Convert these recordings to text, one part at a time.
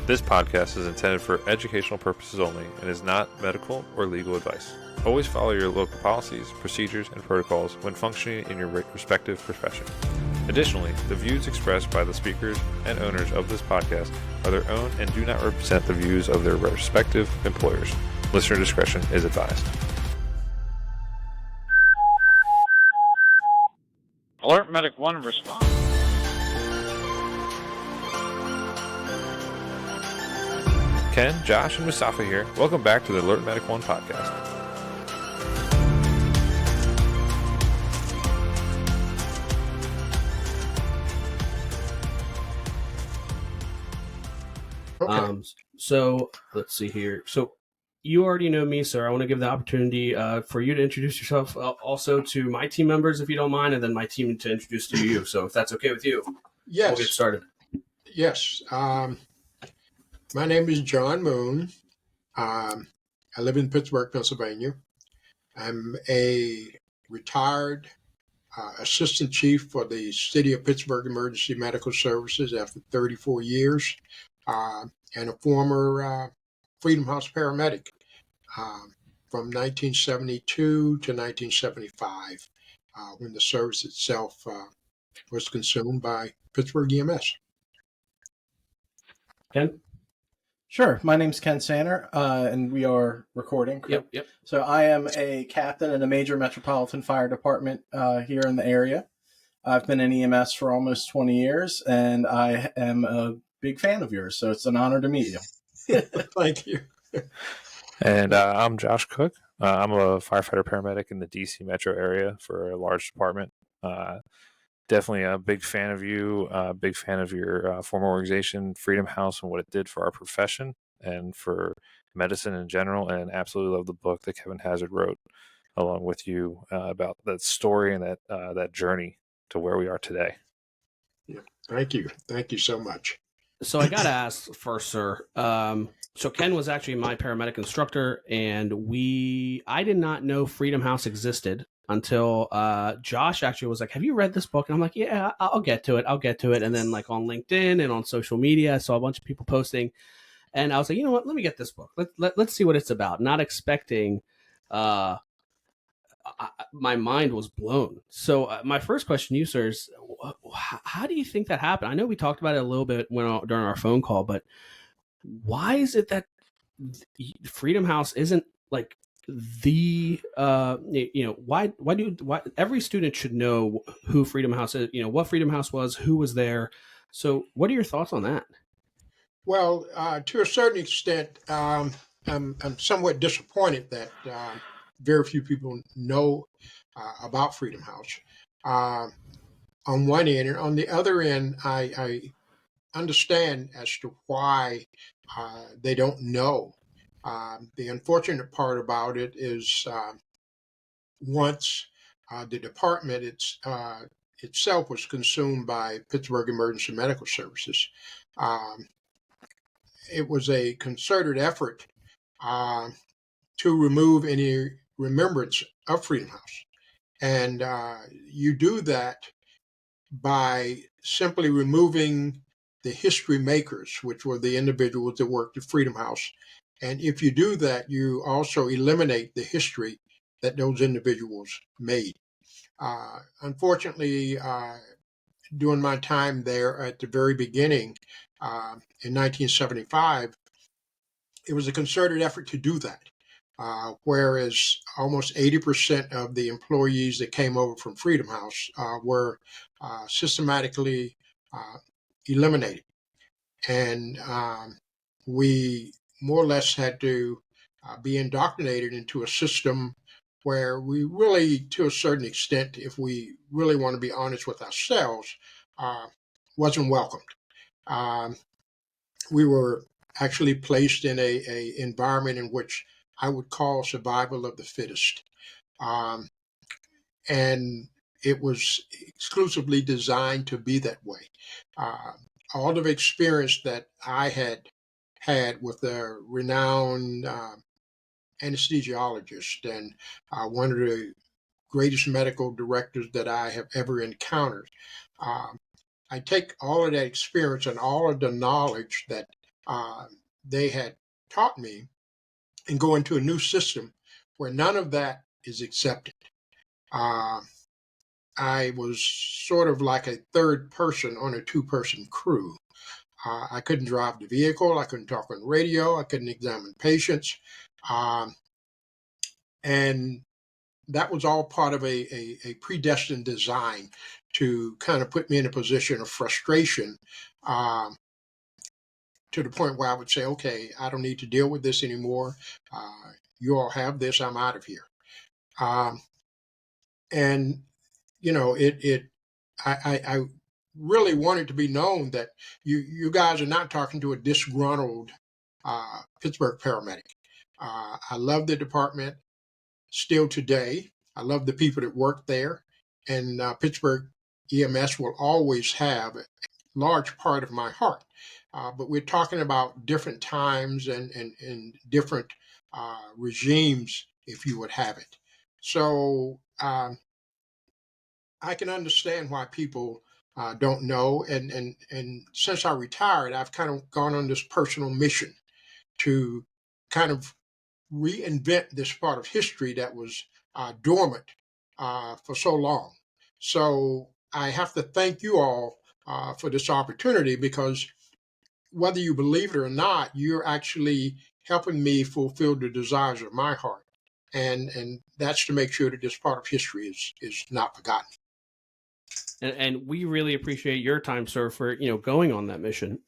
This podcast is intended for educational purposes only and is not medical or legal advice. Always follow your local policies, procedures, and protocols when functioning in your respective profession. Additionally, the views expressed by the speakers and owners of this podcast are their own and do not represent the views of their respective employers. Listener discretion is advised. Alert Medic 1 response. Ken, Josh, and Mustafa here. Welcome back to the Alert Medic 1 podcast. Okay. So let's see here. So you already know me, sir. I want to give the opportunity for you to introduce yourself also to my team members, if you don't mind, and then my team to introduce to you. So if that's okay with you, yes, we'll get started. Yes. My name is John Moon. I live in Pittsburgh, Pennsylvania. I'm a retired assistant chief for the City of Pittsburgh Emergency Medical Services after 34 years, and a former Freedom House paramedic from 1972 to 1975, when the service itself was consumed by Pittsburgh EMS. Ken? Sure. My name's Ken Sanner, and we are recording. Correct? Yep. So I am a captain in a major metropolitan fire department here in the area. I've been in EMS for almost 20 years, and I am a big fan of yours, so it's an honor to meet you. Thank you. And I'm Josh Cooke. I'm a firefighter paramedic in the DC metro area for a large department. Definitely a big fan of you, big fan of your former organization, Freedom House, and what it did for our profession and for medicine in general, and absolutely love the book that Kevin Hazard wrote along with you about that story and that journey to where we are today. Yeah, thank you. Thank you so much. So I got to ask first, sir. So Ken was actually my paramedic instructor, and I did not know Freedom House existed until Josh actually was like, "Have you read this book?" And I'm like, "Yeah, I'll get to it." And then like on LinkedIn and on social media, I saw a bunch of people posting, and I was like, you know what? Let me get this book. Let's see what it's about. Not expecting. My mind was blown. So my first question to you, sir, is how do you think that happened? I know we talked about it a little bit during our phone call, but why is it that Freedom House isn't like the why every student should know who Freedom House is, what Freedom House was, who was there. So what are your thoughts on that? Well, to a certain extent, I'm somewhat disappointed that very few people know about Freedom House on one end, and on the other end, I understand as to why they don't know. The unfortunate part about it is once the department itself was consumed by Pittsburgh Emergency Medical Services, it was a concerted effort to remove any remembrance of Freedom House. And you do that by simply removing the history makers, which were the individuals that worked at Freedom House. And if you do that, you also eliminate the history that those individuals made. Unfortunately, during my time there at the very beginning, in 1975, it was a concerted effort to do that. Whereas almost 80% of the employees that came over from Freedom House were systematically eliminated. And we more or less had to be indoctrinated into a system where we really, to a certain extent, if we really want to be honest with ourselves, wasn't welcomed. We were actually placed in a environment in which I would call survival of the fittest. And it was exclusively designed to be that way. All of the experience that I had with a renowned anesthesiologist and one of the greatest medical directors that I have ever encountered. I take all of that experience and all of the knowledge that they had taught me and go into a new system where none of that is accepted. Uh, I was sort of like a third person on a two-person crew. I couldn't drive the vehicle. I couldn't talk on the radio. I couldn't examine patients. Um, and that was all part of a predestined design to kind of put me in a position of frustration, um, to the point where I would say, okay, I don't need to deal with this anymore. You all have this. I'm out of here. Um, and I really wanted to be known that you guys are not talking to a disgruntled Pittsburgh paramedic. I love the department still today. I love the people that work there, and Pittsburgh EMS will always have a large part of my heart. But we're talking about different times and different regimes, if you would have it. So I can understand why people don't know. And since I retired, I've kind of gone on this personal mission to kind of reinvent this part of history that was dormant for so long. So I have to thank you all for this opportunity, because whether you believe it or not, you're actually helping me fulfill the desires of my heart. And that's to make sure that this part of history is not forgotten. And we really appreciate your time, sir, for going on that mission.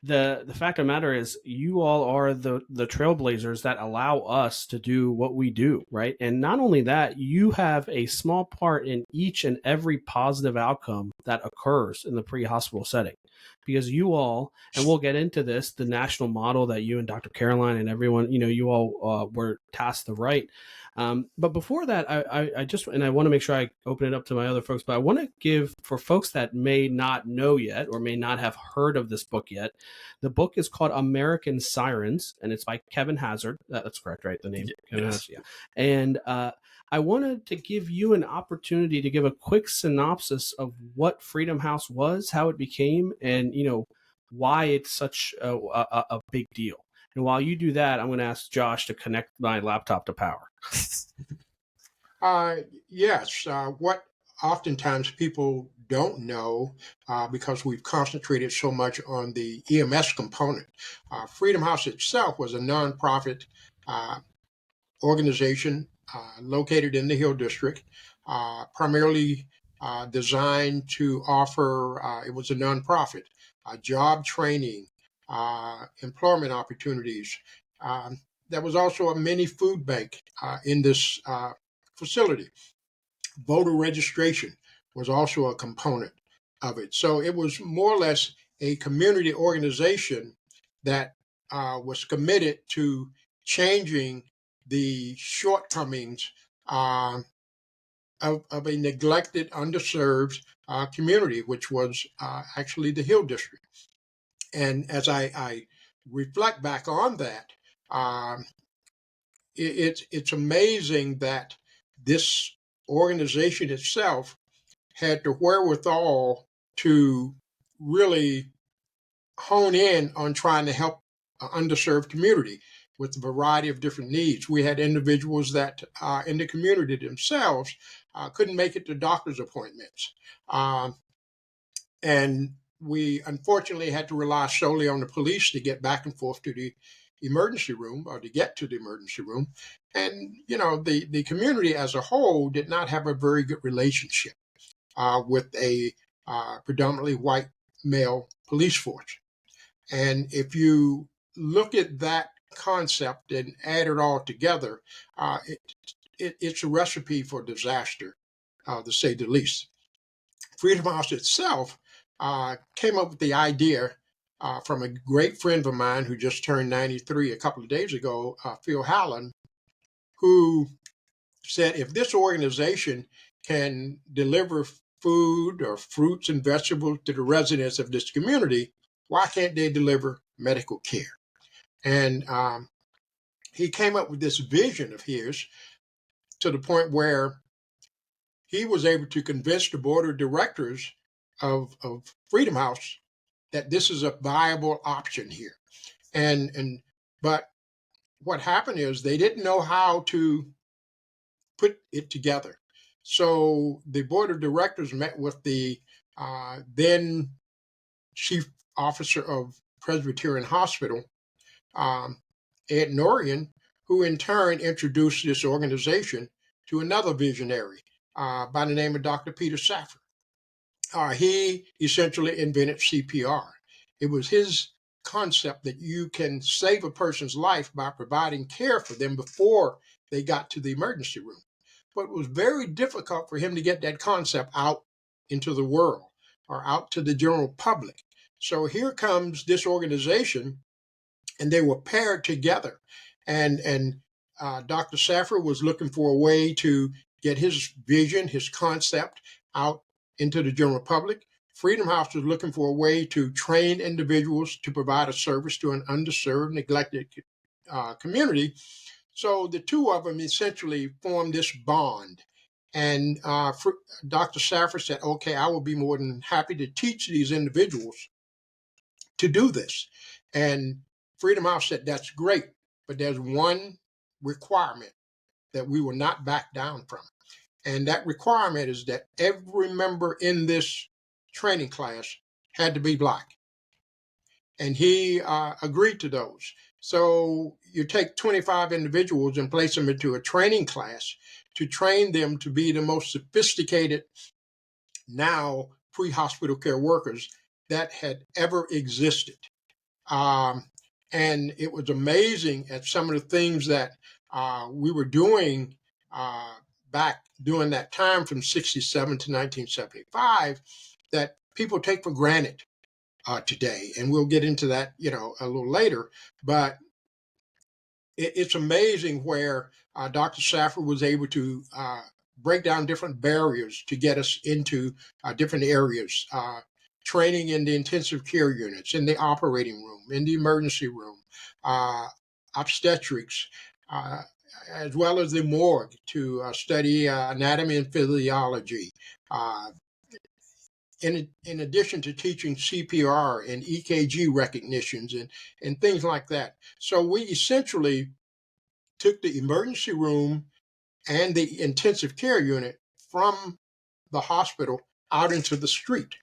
The fact of the matter is, you all are the trailblazers that allow us to do what we do, right? And not only that, you have a small part in each and every positive outcome that occurs in the pre-hospital setting, because you all, and we'll get into this, the national model that you and Dr. Caroline and everyone, you all were tasked to write. But before that, I just, and I want to make sure I open it up to my other folks, but I want to give, for folks that may not know yet or may not have heard of this book yet, the book is called American Sirens, and it's by Kevin Hazard. That's correct, right? The name? Kevin Hazard, yeah. And I wanted to give you an opportunity to give a quick synopsis of what Freedom House was, how it became, and why it's such a big deal. And while you do that, I'm going to ask Josh to connect my laptop to power. Yes. What oftentimes people don't know, because we've concentrated so much on the EMS component. Freedom House itself was a nonprofit organization located in the Hill District, primarily designed to offer, it was a nonprofit, job training, employment opportunities. There was also a mini food bank in this facility. Voter registration was also a component of it. So it was more or less a community organization that was committed to changing the shortcomings of a neglected, underserved community, which was actually the Hill District. And as I reflect back on that, it's amazing that this organization itself had the wherewithal to really hone in on trying to help an underserved community with a variety of different needs. We had individuals that in the community themselves couldn't make it to doctor's appointments. And we unfortunately had to rely solely on the police to get back and forth to the emergency room, or to get to the emergency room. And, the community as a whole did not have a very good relationship with a predominantly white male police force. And if you look at that concept and add it all together, it's a recipe for disaster, to say the least. Freedom House itself came up with the idea from a great friend of mine who just turned 93 a couple of days ago, Phil Hallen, who said, if this organization can deliver food or fruits and vegetables to the residents of this community, why can't they deliver medical care? And he came up with this vision of his, to the point where he was able to convince the board of directors of Freedom House that this is a viable option here. But what happened is they didn't know how to put it together. So the board of directors met with the then chief officer of Presbyterian Hospital, Ed Norian, who in turn introduced this organization to another visionary by the name of Dr. Peter Saffer. He essentially invented CPR. It was his concept that you can save a person's life by providing care for them before they got to the emergency room. But it was very difficult for him to get that concept out into the world or out to the general public. So here comes this organization, and they were paired together. And Dr. Saffer was looking for a way to get his vision, his concept out into the general public. Freedom House was looking for a way to train individuals to provide a service to an underserved, neglected community. So the two of them essentially formed this bond. And Dr. Saffer said, okay, I will be more than happy to teach these individuals to do this. And Freedom House said, that's great, but there's one requirement that we will not back down from. And that requirement is that every member in this training class had to be Black. And he agreed to those. So you take 25 individuals and place them into a training class to train them to be the most sophisticated now pre-hospital care workers that had ever existed. And it was amazing at some of the things that we were doing back during that time from 67 to 1975 that people take for granted today. And we'll get into that, a little later. But it's amazing where Dr. Saffer was able to break down different barriers to get us into different areas. Training in the intensive care units, in the operating room, in the emergency room, obstetrics, as well as the morgue to study anatomy and physiology. In addition to teaching CPR and EKG recognitions and things like that. So we essentially took the emergency room and the intensive care unit from the hospital out into the street.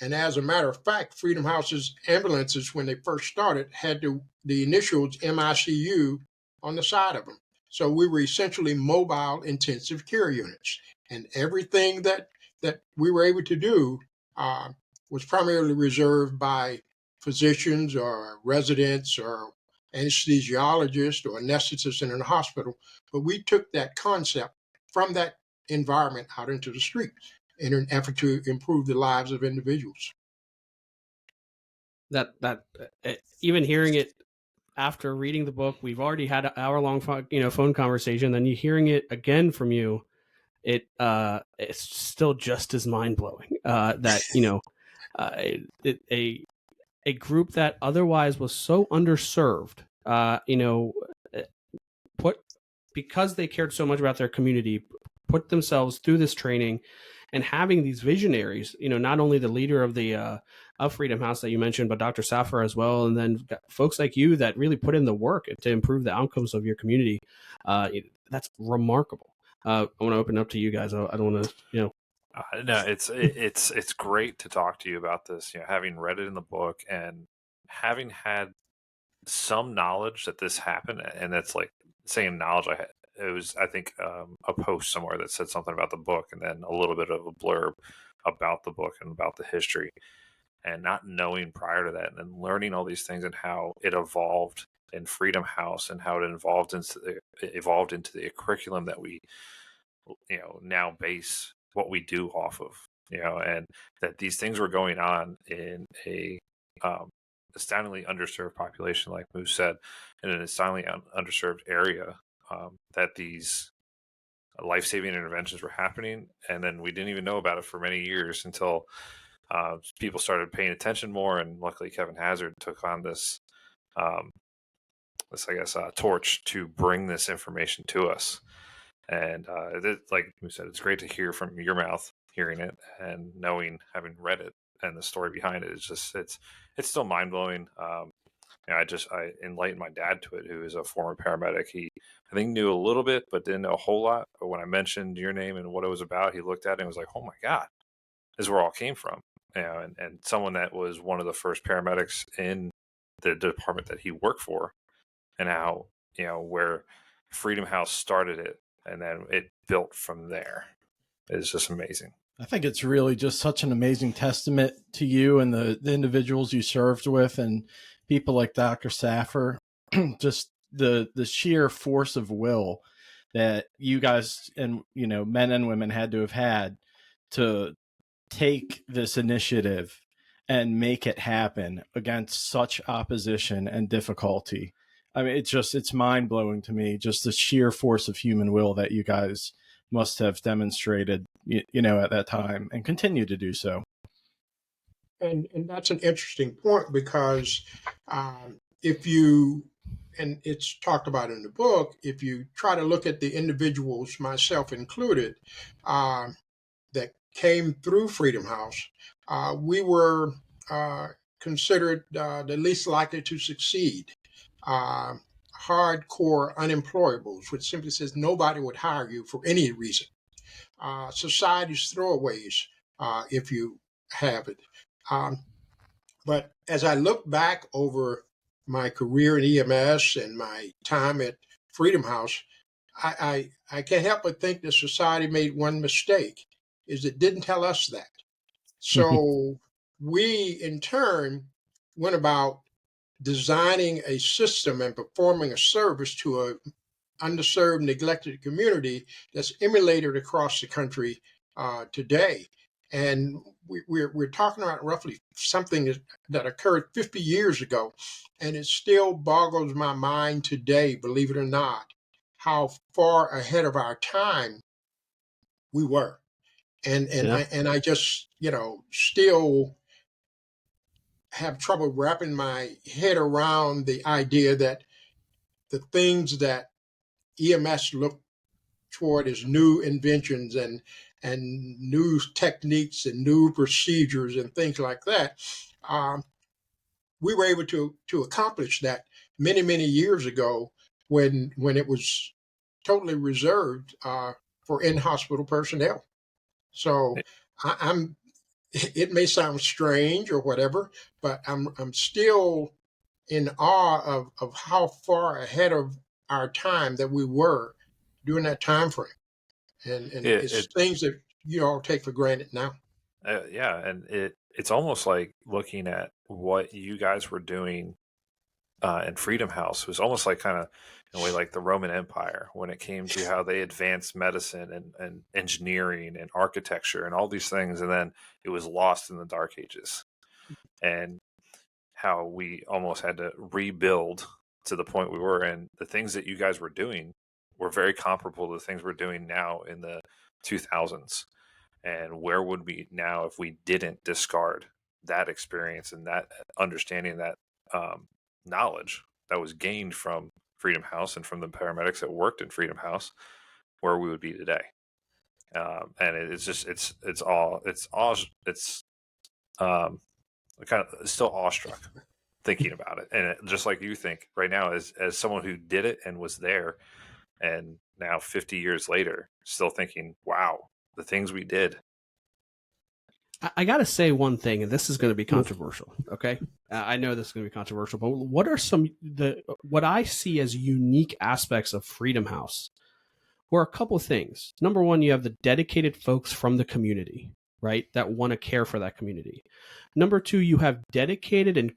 And as a matter of fact, Freedom House's ambulances, when they first started, had the initials MICU on the side of them. So we were essentially mobile intensive care units. And everything that we were able to do was primarily reserved by physicians or residents or anesthesiologists or anesthetists in a hospital. But we took that concept from that environment out into the street in an effort to improve the lives of individuals. That even hearing it after reading the book, we've already had an hour-long phone conversation. Then you hearing it again from you, it's still just as mind-blowing. That a group that otherwise was so underserved, because they cared so much about their community, put themselves through this training, and having these visionaries, not only the leader of the of Freedom House that you mentioned, but Dr. Saffer as well, and then folks like you that really put in the work to improve the outcomes of your community. That's remarkable. I want to open up to you guys. I don't want to, No, it's great to talk to you about this. Having read it in the book and having had some knowledge that this happened, and that's like saying knowledge I had. It was, I think, a post somewhere that said something about the book, and then a little bit of a blurb about the book and about the history, and not knowing prior to that, and then learning all these things and how it evolved in Freedom House and how it evolved into the curriculum that we, now base what we do off of, and that these things were going on in a astoundingly underserved population, like Moose said, in an astoundingly underserved area. That these life-saving interventions were happening, and then we didn't even know about it for many years until people started paying attention more, and luckily Kevin Hazard took on this torch to bring this information to us. And like we said, it's great to hear from your mouth, hearing it and knowing, having read it, and the story behind it is just it's still mind blowing. I enlightened my dad to it, who is a former paramedic. He, I think, knew a little bit, but didn't know a whole lot. But when I mentioned your name and what it was about, he looked at it and was like, "Oh my God, this is where it all came from." And someone that was one of the first paramedics in the department that he worked for, and how, where Freedom House started it, and then it built from there. It's just amazing. I think it's really just such an amazing testament to you and the individuals you served with, and people like Dr. Saffer, just the sheer force of will that you guys and, men and women had to have had to take this initiative and make it happen against such opposition and difficulty. I mean, it's mind blowing to me, just the sheer force of human will that you guys must have demonstrated, at that time, and continue to do so. And that's an interesting point, because if you, and it's talked about in the book, if you try to look at the individuals, myself included, that came through Freedom House, we were considered the least likely to succeed. Hardcore unemployables, which simply says nobody would hire you for any reason. Society's throwaways, if you have it. But as I look back over my career in EMS and my time at Freedom House, I can't help but think that society made one mistake, is it didn't tell us that. So we, in turn, went about designing a system and performing a service to a underserved, neglected community that's emulated across the country today. And we're talking about roughly something that occurred 50 years ago, and it still boggles my mind today, believe it or not, how far ahead of our time we were. And I just, still have trouble wrapping my head around the idea that the things that EMS look toward as new inventions and new techniques and new procedures and things like that, we were able to accomplish that many years ago, when it was totally reserved for in-hospital personnel. So I'm. It may sound strange or whatever, but I'm still in awe of how far ahead of our time that we were during that time frame. And it's things that you all take for granted now. And it's almost like looking at what you guys were doing in Freedom House. It was almost like kind of in a way like the Roman Empire, when it came to how they advanced medicine and engineering and architecture and all these things, and then it was lost in the Dark Ages, and how we almost had to rebuild to the point we were. And the things that you guys were doing were very comparable to the things we're doing now in the 2000s. And where would we now if we didn't discard that experience and that understanding, that knowledge that was gained from Freedom House and from the paramedics that worked in Freedom House, where we would be today. And it's just it's kind of still awestruck thinking about it. And just like you think right now, as someone who did it and was there, and now 50 years later, still thinking, wow, the things we did. I got to say one thing, and this is going to be controversial. Okay. I know this is going to be controversial, but what are what I see as unique aspects of Freedom House were a couple of things. Number one, you have the dedicated folks from the community, right, that want to care for that community. Number two, you have dedicated and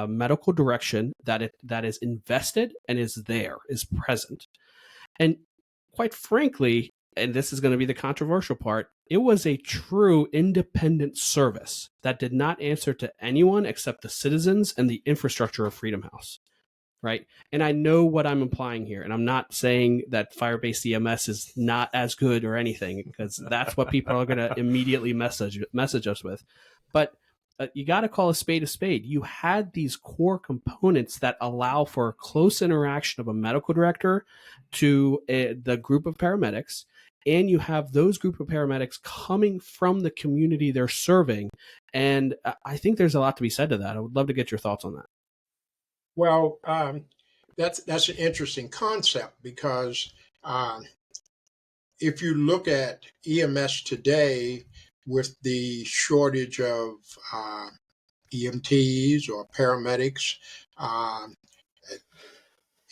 medical direction that is invested and is present. And quite frankly, and this is going to be the controversial part, it was a true independent service that did not answer to anyone except the citizens and the infrastructure of Freedom House, right? And I know what I'm implying here, and I'm not saying that fire-based EMS is not as good or anything, because that's what people are going to immediately message us with. But you got to call a spade a spade. You had these core components that allow for close interaction of a medical director to the group of paramedics, and you have those group of paramedics coming from the community they're serving. And I think there's a lot to be said to that. I would love to get your thoughts on that. Well, that's an interesting concept because if you look at EMS today with the shortage of EMTs or paramedics,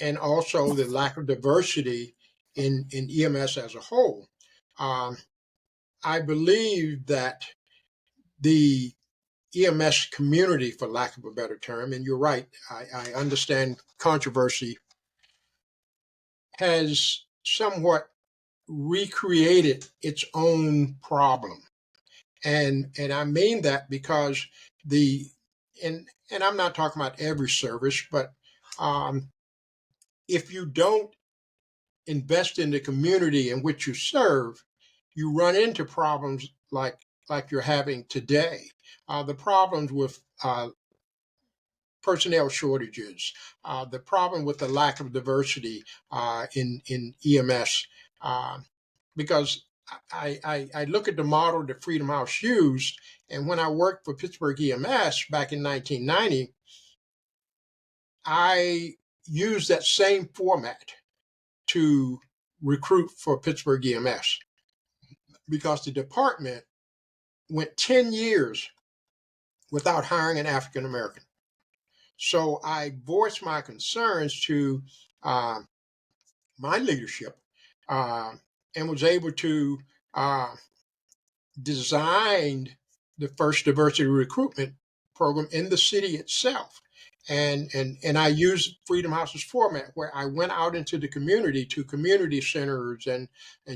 and also the lack of diversity in EMS as a whole, I believe that the EMS community, for lack of a better term, and you're right, I understand controversy, has somewhat recreated its own problem. And I mean that because and I'm not talking about every service, but if you don't invest in the community in which you serve, you run into problems like you're having today. The problems with personnel shortages, the problem with the lack of diversity in EMS, because I look at the model that Freedom House used, and when I worked for Pittsburgh EMS back in 1990, I used that same format to recruit for Pittsburgh EMS because the department went 10 years without hiring an African American. So I voiced my concerns to my leadership and was able to design the first diversity recruitment program in the city itself. And I used Freedom House's format where I went out into the community to community centers and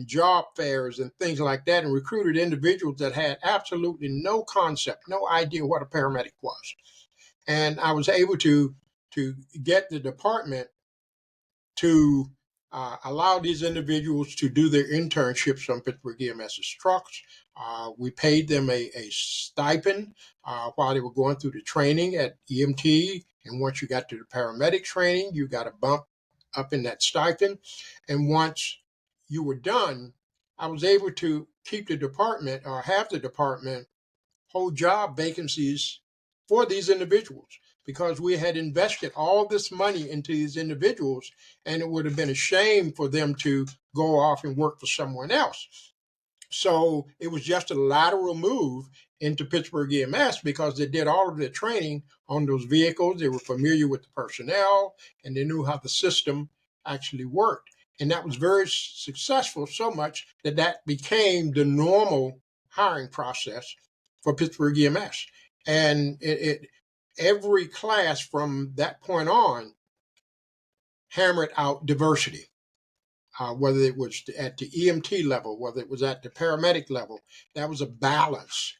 job fairs and things like that and recruited individuals that had absolutely no concept, no idea what a paramedic was. And I was able to get the department to allow these individuals to do their internships on Pittsburgh EMS's trucks. We paid them a stipend while they were going through the training at EMT. And once you got to the paramedic training, you got a bump up in that stipend. And once you were done, I was able to keep the department or have the department hold job vacancies for these individuals because we had invested all this money into these individuals, and it would have been a shame for them to go off and work for someone else. So it was just a lateral move into Pittsburgh EMS because they did all of their training on those vehicles. They were familiar with the personnel, and they knew how the system actually worked. And that was very successful, so much that that became the normal hiring process for Pittsburgh EMS. And every class from that point on hammered out diversity. Whether it was at the EMT level, whether it was at the paramedic level, that was a balance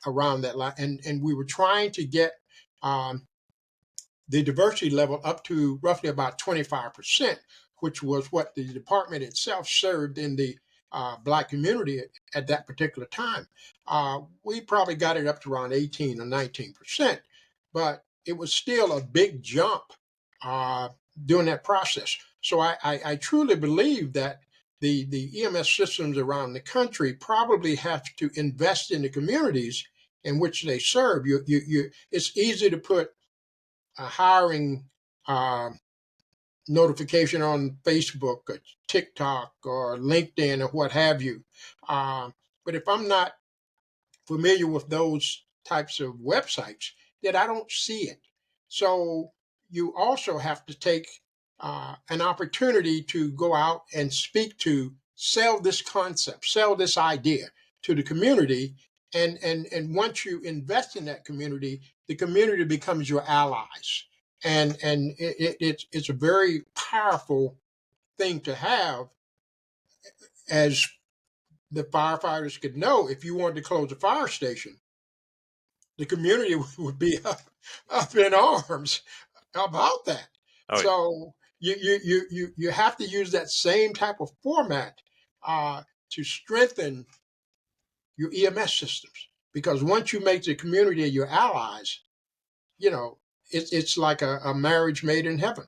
around that line. And we were trying to get the diversity level up to roughly about 25%, which was what the department itself served in the Black community at that particular time. We probably got it up to around 18 or 19%, but it was still a big jump during that process. So I truly believe that the EMS systems around the country probably have to invest in the communities in which they serve. It's easy to put a hiring notification on Facebook or TikTok or LinkedIn or what have you. But if I'm not familiar with those types of websites, then I don't see it. So you also have to take an opportunity to go out and sell this concept, sell this idea to the community. And once you invest in that community, the community becomes your allies. And it's a very powerful thing to have, as the firefighters could know. If you wanted to close a fire station, the community would be up in arms about that. Oh, so you have to use that same type of format to strengthen your EMS systems, because once you make the community your allies, it's like a marriage made in heaven.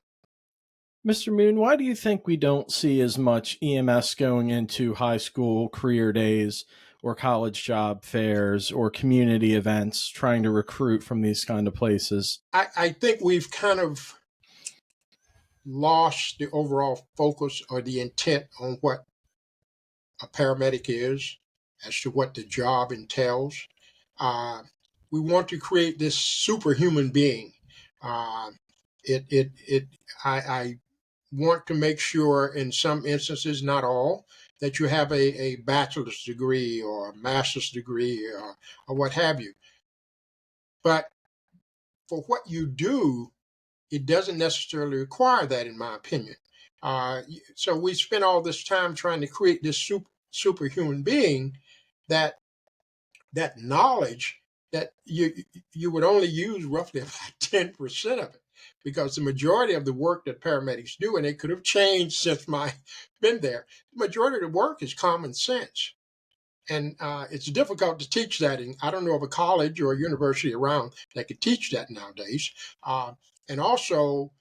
Mr. Moon, why do you think we don't see as much EMS going into high school career days or college job fairs or community events trying to recruit from these kind of places? I think we've kind of lost the overall focus or the intent on what a paramedic is, as to what the job entails. We want to create this superhuman being. Uh, I want to make sure, in some instances, not all, that you have a bachelor's degree or a master's degree or what have you. But for what you do, it doesn't necessarily require that, in my opinion. So we spend all this time trying to create this superhuman being that knowledge that you would only use roughly about 10% of it, because the majority of the work that paramedics do, and it could have changed since my been there, the majority of the work is common sense. And it's difficult to teach that. And I don't know of a college or a university around that could teach that nowadays. And also,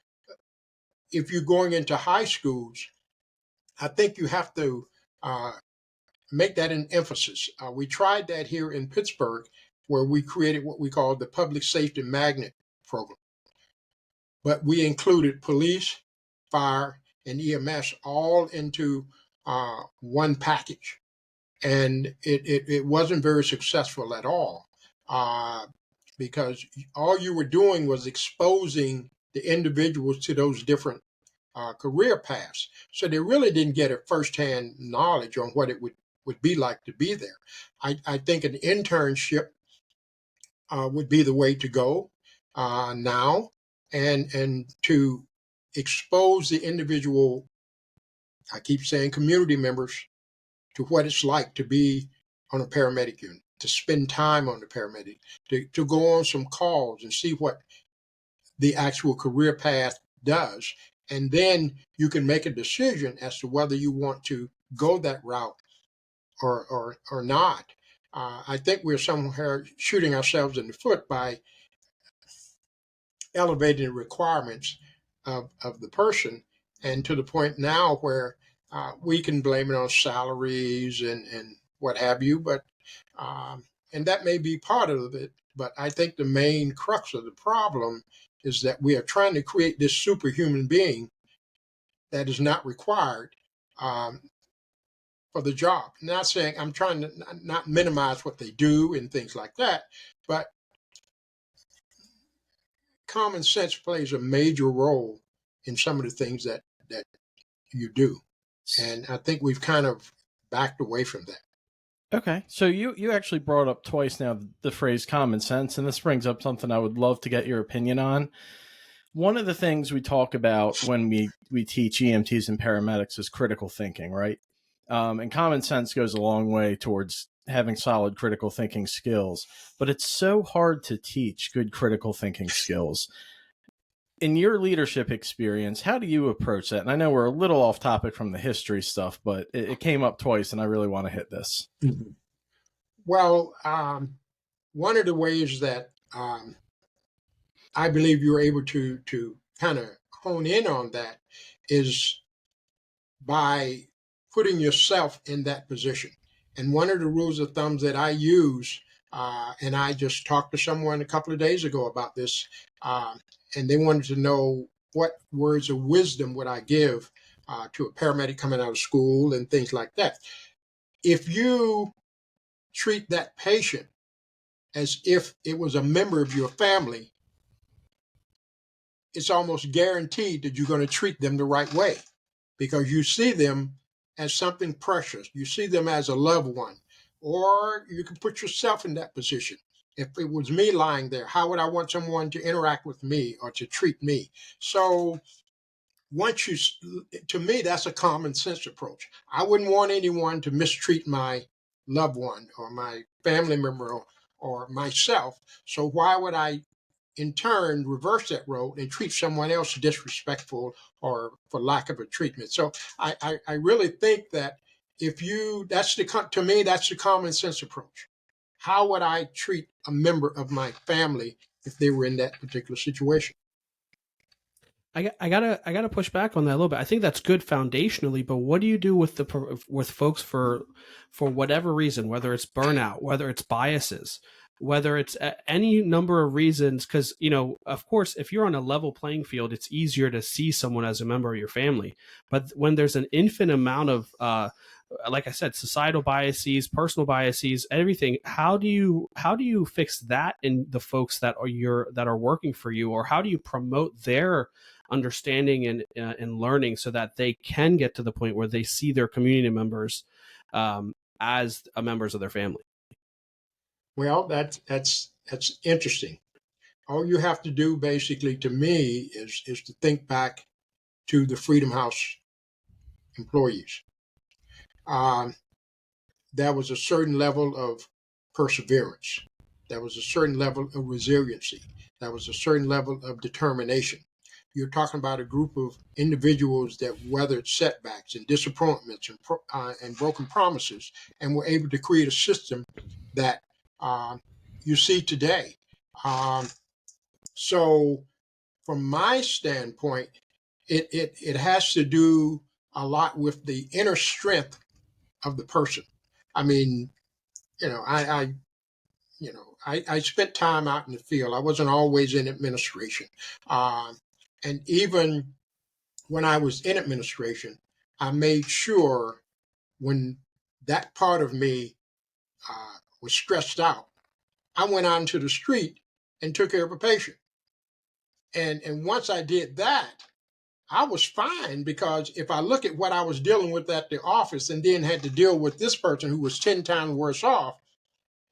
if you're going into high schools, I think you have to make that an emphasis. We tried that here in Pittsburgh, where we created what we call the Public Safety Magnet Program. But we included police, fire, and EMS all into one package. And it wasn't very successful at all, because all you were doing was exposing the individuals to those different career paths. So they really didn't get a firsthand knowledge on what it would be like to be there. I think an internship would be the way to go now, and to expose the individual, I keep saying community members, to what it's like to be on a paramedic unit, to spend time on the paramedic, to go on some calls and see what the actual career path does. And then you can make a decision as to whether you want to go that route or not. I think we're somewhere shooting ourselves in the foot by elevating the requirements of the person, and to the point now where we can blame it on salaries and what have you, but and that may be part of it. But I think the main crux of the problem is that we are trying to create this superhuman being that is not required for the job. Not saying I'm trying to not minimize what they do and things like that, but common sense plays a major role in some of the things that you do. And I think we've kind of backed away from that. Okay, so you actually brought up twice now the phrase common sense, and this brings up something I would love to get your opinion on. One of the things we talk about when we teach EMTs and paramedics is critical thinking, right? And common sense goes a long way towards having solid critical thinking skills, but it's so hard to teach good critical thinking skills. In your leadership experience, how do you approach that? And I know we're a little off topic from the history stuff, but it came up twice, and I really want to hit this. Mm-hmm. Well, one of the ways that I believe you're able to kind of hone in on that is by putting yourself in that position. And one of the rules of thumbs that I use, and I just talked to someone a couple of days ago about this, and they wanted to know what words of wisdom would I give to a paramedic coming out of school and things like that. If you treat that patient as if it was a member of your family, it's almost guaranteed that you're going to treat them the right way, because you see them as something precious. You see them as a loved one. Or you can put yourself in that position. If it was me lying there, how would I want someone to interact with me or to treat me? So to me, that's a common sense approach. I wouldn't want anyone to mistreat my loved one or my family member or myself. So why would I, in turn, reverse that role and treat someone else disrespectful or for lack of a treatment? So I really think that to me, that's the common sense approach. How would I treat a member of my family if they were in that particular situation? I gotta push back on that a little bit. I think that's good foundationally, but what do you do with folks for whatever reason, whether it's burnout, whether it's biases, whether it's any number of reasons? Because of course, if you're on a level playing field, it's easier to see someone as a member of your family. But when there's an infinite amount of like I said, societal biases, personal biases, everything. How do you fix that in the folks that are working for you, or how do you promote their understanding and learning so that they can get to the point where they see their community members as members of their family? Well, that's interesting. All you have to do, basically, to me, is to think back to the Freedom House employees. There was a certain level of perseverance. There was a certain level of resiliency. There was a certain level of determination. You're talking about a group of individuals that weathered setbacks and disappointments and broken promises, and were able to create a system that you see today. So, from my standpoint, it has to do a lot with the inner strength of the person. I mean, I spent time out in the field. I wasn't always in administration. And even when I was in administration, I made sure when that part of me was stressed out, I went out into the street and took care of a patient. And once I did that, I was fine, because if I look at what I was dealing with at the office and then had to deal with this person who was 10 times worse off,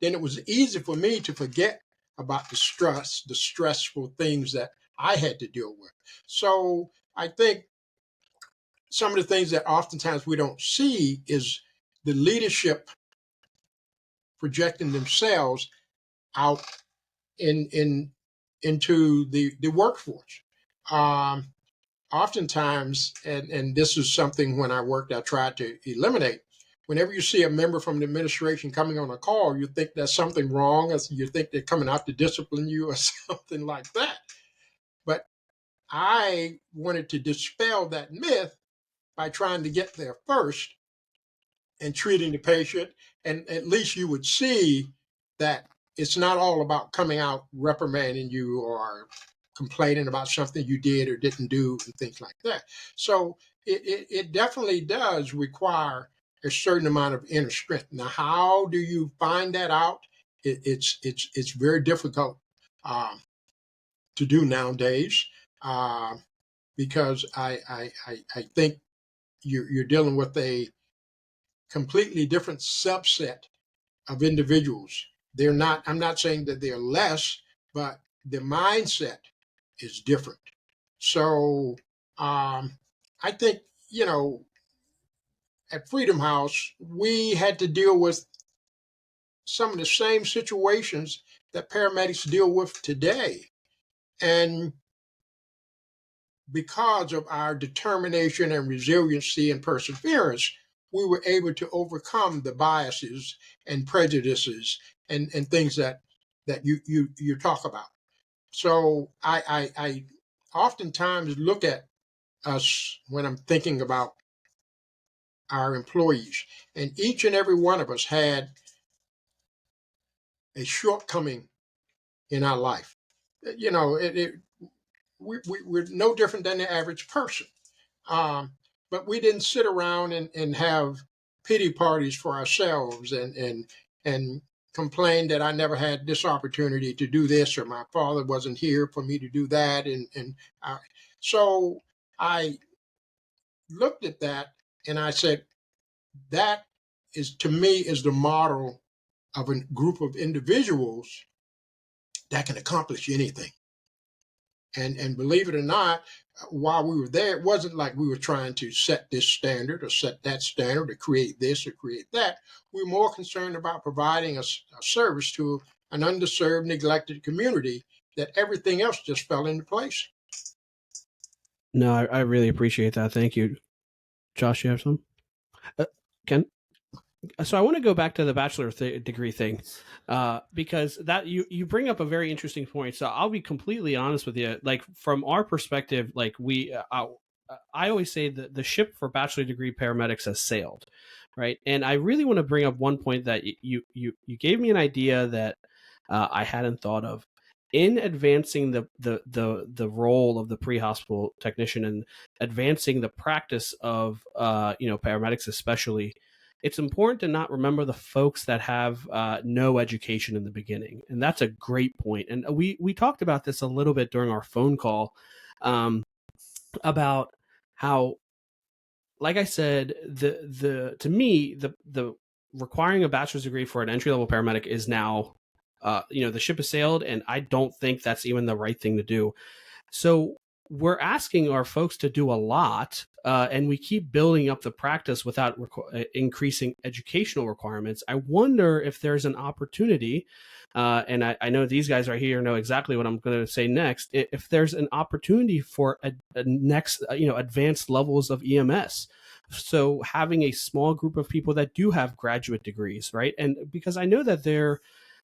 then it was easy for me to forget about the stressful things that I had to deal with. So I think some of the things that oftentimes we don't see is the leadership projecting themselves out into the workforce. Oftentimes, and this is something when I worked, I tried to eliminate. Whenever you see a member from the administration coming on a call, you think there's something wrong, or you think they're coming out to discipline you or something like that. But I wanted to dispel that myth by trying to get there first and treating the patient. And at least you would see that it's not all about coming out reprimanding you or complaining about something you did or didn't do and things like that. So it definitely does require a certain amount of inner strength. Now, how do you find that out? It's very difficult to do nowadays, because I think you're dealing with a completely different subset of individuals. They're not. I'm not saying that they're less, but the mindset is different. So I think, at Freedom House, we had to deal with some of the same situations that paramedics deal with today. And because of our determination and resiliency and perseverance, we were able to overcome the biases and prejudices and things that you talk about. So I oftentimes look at us when I'm thinking about our employees, and each and every one of us had a shortcoming in our life. We're no different than the average person. But we didn't sit around and have pity parties for ourselves and complain that I never had this opportunity to do this, or my father wasn't here for me to do that. So I looked at that and I said, that is, to me, is the model of a group of individuals that can accomplish anything. And believe it or not, while we were there, it wasn't like we were trying to set this standard or set that standard or create this or create that. We were more concerned about providing a service to an underserved, neglected community, that everything else just fell into place. No, I really appreciate that. Thank you. Josh, you have some? Ken? So I want to go back to the bachelor degree thing, because that you bring up a very interesting point. So I'll be completely honest with you. Like from our perspective, like I always say that the ship for bachelor degree paramedics has sailed, right? And I really want to bring up one point that you gave me an idea that I hadn't thought of. In advancing the role of the pre-hospital technician and advancing the practice of paramedics especially, it's important to not remember the folks that have no education in the beginning, and that's a great point. And we talked about this a little bit during our phone call, about how, like I said, to me the requiring a bachelor's degree for an entry level paramedic is now, the ship has sailed, and I don't think that's even the right thing to do. So we're asking our folks to do a lot, and we keep building up the practice without increasing educational requirements. I wonder if there's an opportunity, and I know these guys right here know exactly what I'm going to say next. If there's an opportunity for a next, advanced levels of EMS. So having a small group of people that do have graduate degrees, right? And because I know that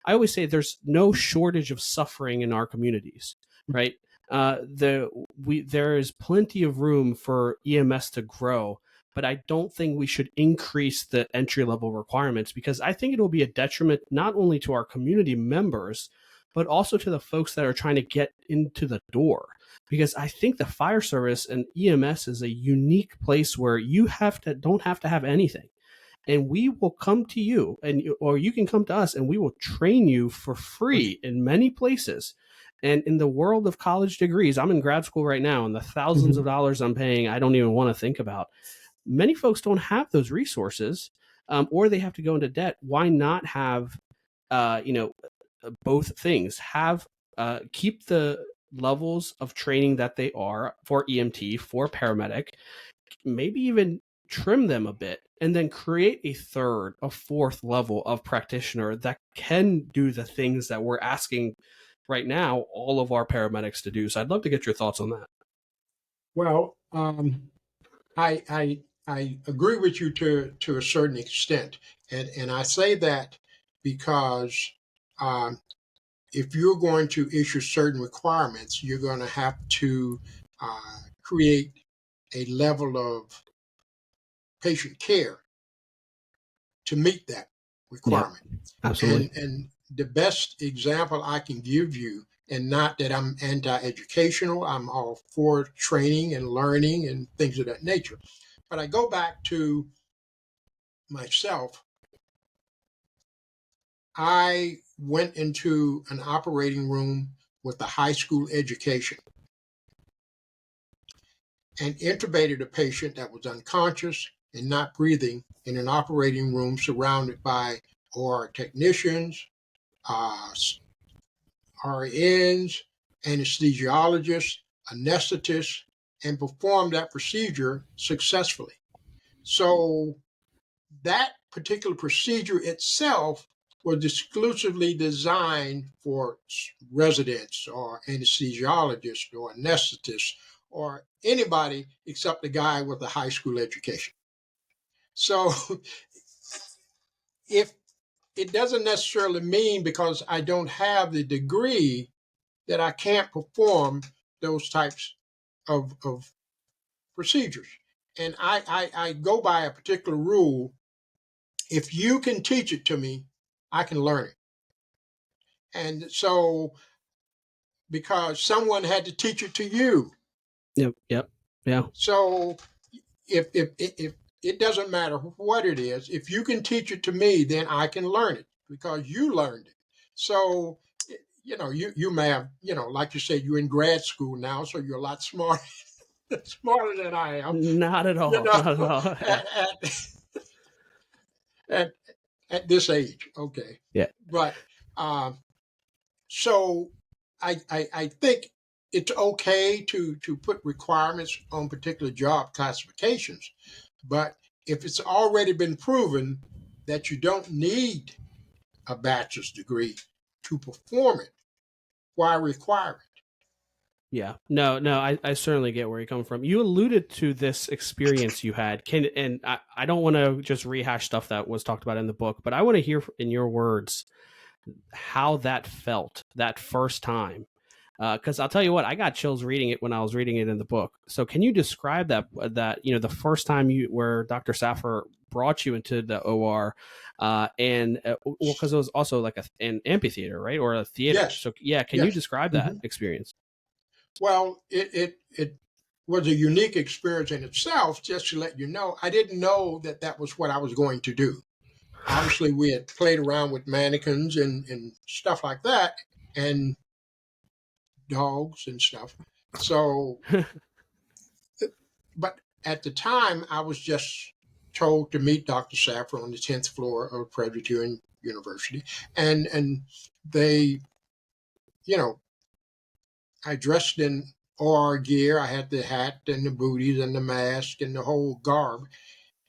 I always say there's no shortage of suffering in our communities, right? There is plenty of room for EMS to grow, but I don't think we should increase the entry level requirements, because I think it will be a detriment not only to our community members, but also to the folks that are trying to get into the door. Because I think the fire service and EMS is a unique place where you don't have to have anything. And we will come to you, or you can come to us, and we will train you for free in many places. And in the world of college degrees, I'm in grad school right now, and the thousands of dollars I'm paying, I don't even want to think about. Many folks don't have those resources, or they have to go into debt. Why not have, both things? Keep the levels of training that they are for EMT, for paramedic, maybe even trim them a bit, and then create a third, a fourth level of practitioner that can do the things that we're asking right now all of our paramedics to do. So I'd love to get your thoughts on that. Well, I agree with you to a certain extent, and I say that because if you're going to issue certain requirements, you're going to have to create a level of patient care to meet that requirement. Yep, absolutely. And the best example I can give you, and not that I'm anti-educational, I'm all for training and learning and things of that nature. But I go back to myself. I went into an operating room with a high school education and intubated a patient that was unconscious and not breathing in an operating room surrounded by OR technicians, RNs, anesthesiologists, anesthetists, and performed that procedure successfully. So that particular procedure itself was exclusively designed for residents or anesthesiologists or anesthetists or anybody except the guy with a high school education. So if it doesn't necessarily mean because I don't have the degree that I can't perform those types of procedures. And I go by a particular rule. If you can teach it to me, I can learn it. And so, because someone had to teach it to you. Yep. Yeah. So if it doesn't matter what it is, if you can teach it to me, then I can learn it because you learned it. So, you may have, like you said, you're in grad school now, so you're a lot smarter than I am. Not at all. Not at all. at this age, okay. Yeah. But so I think it's okay to put requirements on particular job classifications, but if it's already been proven that you don't need a bachelor's degree to perform it, why require it? Yeah. No, I certainly get where you're coming from. You alluded to this experience you had. And I don't want to just rehash stuff that was talked about in the book, but I want to hear in your words how that felt that first time. Because I'll tell you what, I got chills reading it when I was reading it in the book. So can you describe that the first time where Dr. Saffer brought you into the OR, because it was also like an amphitheater, right, or a theater. Yes. So yeah, can Yes. you describe that experience? Well, it was a unique experience in itself. Just to let you know, I didn't know that was what I was going to do. Obviously, we had played around with mannequins and stuff like that, and dogs and stuff. So, but at the time, I was just told to meet Dr. Saffer on the 10th floor of Presbyterian University, and they, I dressed in OR gear. I had the hat and the booties and the mask and the whole garb,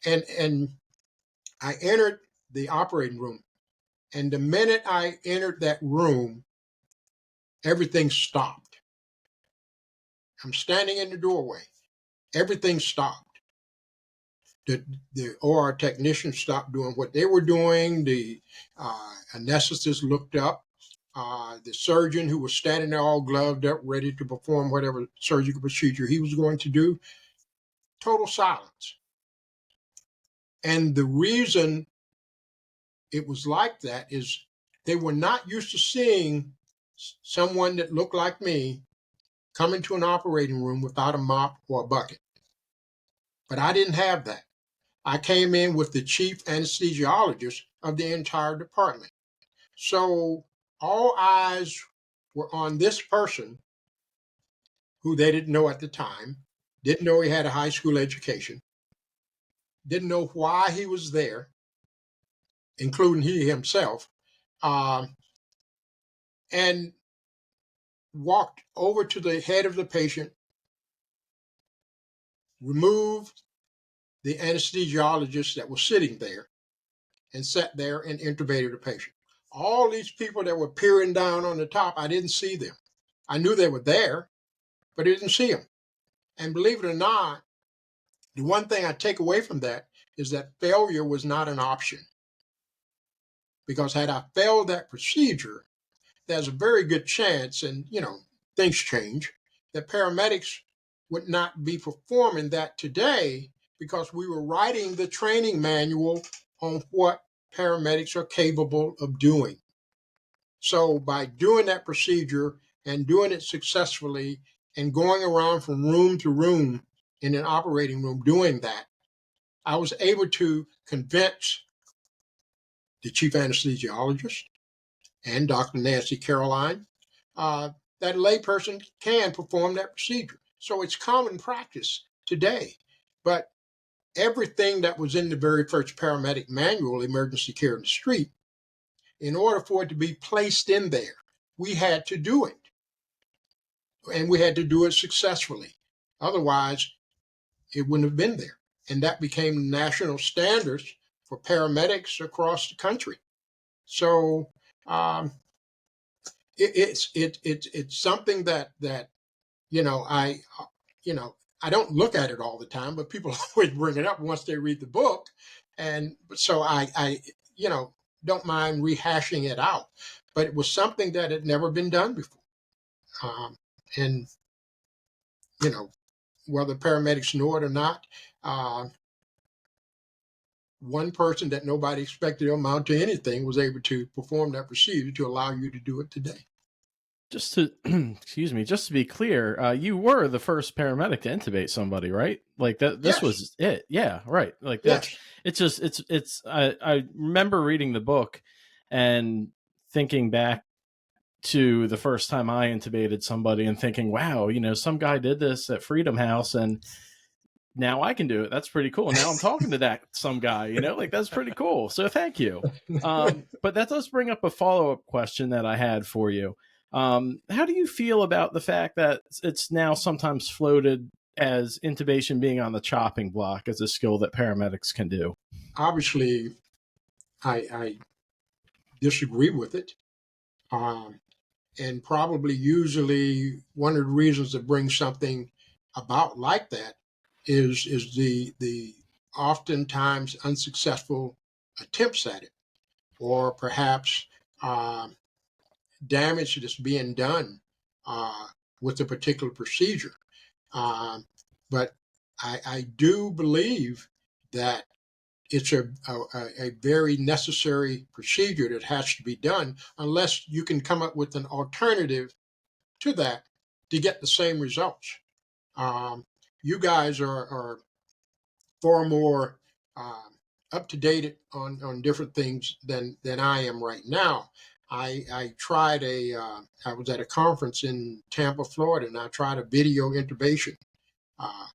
and I entered the operating room. And the minute I entered that room, everything stopped. I'm standing in the doorway. Everything stopped. The OR technicians stopped doing what they were doing. The anesthetist looked up. The surgeon, who was standing there all gloved up, ready to perform whatever surgical procedure he was going to do, total silence. And the reason it was like that is they were not used to seeing someone that looked like me come into an operating room without a mop or a bucket. But I didn't have that. I came in with the chief anesthesiologist of the entire department. So all eyes were on this person who they didn't know at the time, didn't know he had a high school education, didn't know why he was there, including he himself, and walked over to the head of the patient, removed the anesthesiologist that was sitting there, and sat there and intubated the patient. All these people that were peering down on the top, I didn't see them. I knew they were there, but I didn't see them. And believe it or not, the one thing I take away from that is that failure was not an option. Because had I failed that procedure, there's a very good chance, and things change, that paramedics would not be performing that today, because we were writing the training manual on what paramedics are capable of doing. So by doing that procedure and doing it successfully and going around from room to room in an operating room doing that, I was able to convince the chief anesthesiologist and Dr. Nancy Caroline that a layperson can perform that procedure. So it's common practice today. But everything that was in the very first paramedic manual, Emergency Care in the Street, in order for it to be placed in there, we had to do it. And we had to do it successfully. Otherwise, it wouldn't have been there. And that became national standards for paramedics across the country. So it's something that I don't look at it all the time, but people always bring it up once they read the book, and so I don't mind rehashing it out. But it was something that had never been done before, and whether paramedics know it or not, one person that nobody expected to amount to anything was able to perform that procedure to allow you to do it today. Just to excuse me, just to be clear, you were the first paramedic to intubate somebody, right? Like that. This was it. Yeah, right. Like that. Yes. It's. I remember reading the book and thinking back to the first time I intubated somebody and thinking, wow, some guy did this at Freedom House and now I can do it. That's pretty cool. Now I'm talking to some guy, like that's pretty cool. So thank you. But that does bring up a follow-up question that I had for you. How do you feel about the fact that it's now sometimes floated as intubation being on the chopping block as a skill that paramedics can do? Obviously, I disagree with it. and probably usually one of the reasons that brings something about like that is the oftentimes unsuccessful attempts at it, or perhaps uh, damage that's being done with a particular procedure. But I do believe that it's a very necessary procedure that has to be done unless you can come up with an alternative to that to get the same results. You guys are far more up to date on different things than I am right now. I tried I was at a conference in Tampa, Florida, and I tried a video intubation. Uh,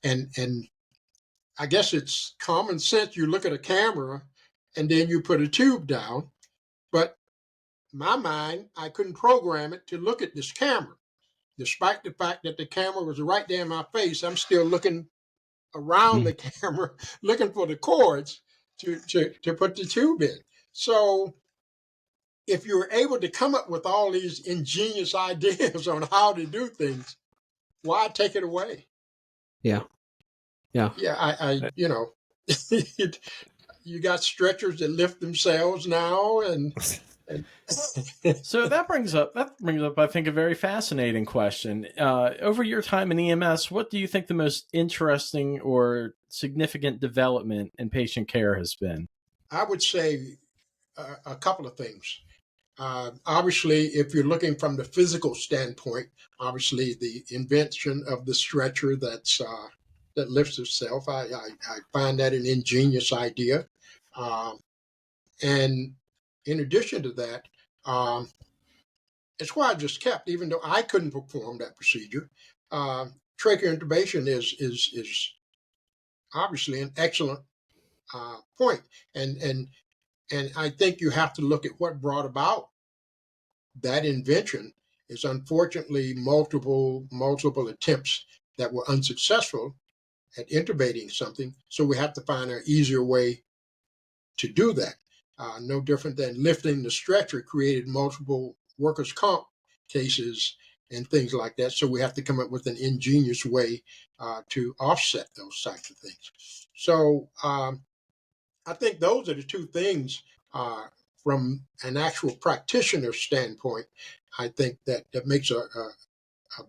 and I guess it's common sense. You look at a camera and then you put a tube down. But my mind, I couldn't program it to look at this camera. Despite the fact that the camera was right there in my face, I'm still looking around the camera, looking for the cords to put the tube in. So if you're able to come up with all these ingenious ideas on how to do things, why take it away? Yeah. Yeah. Yeah, I you know, you got stretchers that lift themselves now, and So that brings up, I think, a very fascinating question. Over your time in EMS, what do you think the most interesting or significant development in patient care has been? I would say a couple of things. Obviously, if you're looking from the physical standpoint, obviously the invention of the stretcher that lifts itself, I find that an ingenious idea. And in addition to that, it's why I just kept, even though I couldn't perform that procedure. Tracheal intubation is obviously an excellent point, and I think you have to look at what brought about that invention. Is unfortunately multiple attempts that were unsuccessful at intubating something. So we have to find an easier way to do that. No different than lifting the stretcher created multiple workers' comp cases and things like that. So we have to come up with an ingenious way to offset those types of things. So I think those are the two things from an actual practitioner standpoint. I think that makes a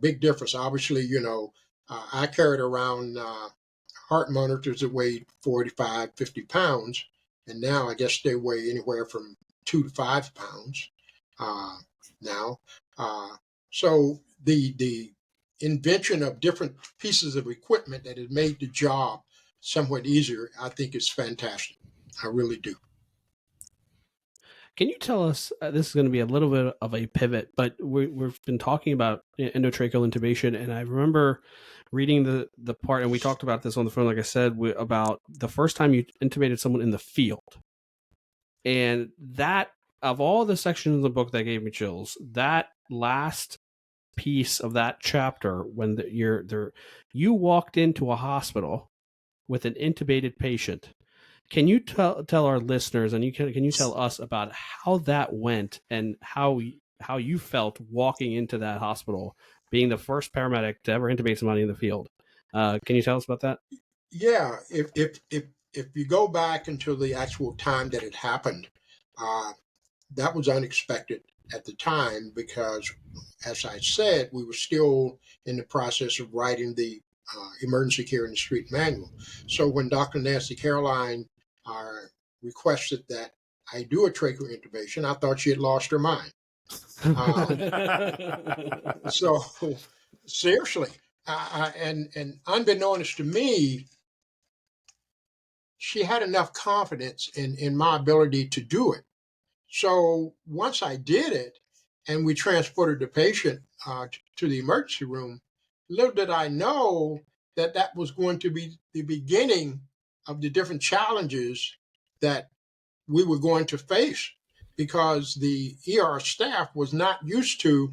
big difference. Obviously, I carried around heart monitors that weighed 45, 50 pounds. And now I guess they weigh anywhere from 2 to 5 pounds now. So the invention of different pieces of equipment that has made the job somewhat easier, I think is fantastic. I really do. Can you tell us, this is going to be a little bit of a pivot, but we've been talking about endotracheal intubation, and I remember reading the part, and we talked about this on the phone, like I said, about the first time you intubated someone in the field. And that, of all the sections of the book that gave me chills, that last piece of that chapter, when you walked into a hospital with an intubated patient. Can you tell our listeners, and can you tell us about how that went and how you felt walking into that hospital, being the first paramedic to ever intubate somebody in the field? Can you tell us about that? Yeah, if you go back until the actual time that it happened, that was unexpected at the time because, as I said, we were still in the process of writing the emergency care in the street manual. So when Dr. Nancy Caroline requested that I do a tracheal intubation, I thought she had lost her mind. So seriously, and unbeknownst to me, she had enough confidence in my ability to do it. So once I did it, and we transported the patient to the emergency room, little did I know that was going to be the beginning of the different challenges that we were going to face, because the ER staff was not used to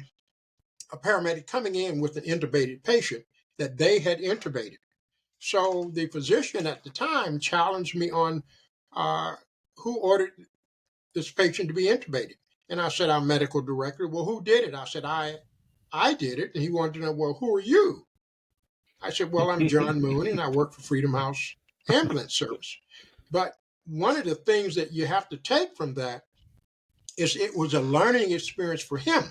a paramedic coming in with an intubated patient that they had intubated. So the physician at the time challenged me on who ordered this patient to be intubated. And I said, I'm medical director. Well, who did it? I said, I did it. And he wanted to know, well, who are you? I said, well, I'm John Moon, and I work for Freedom House Ambulance Service. But one of the things that you have to take from that is it was a learning experience for him,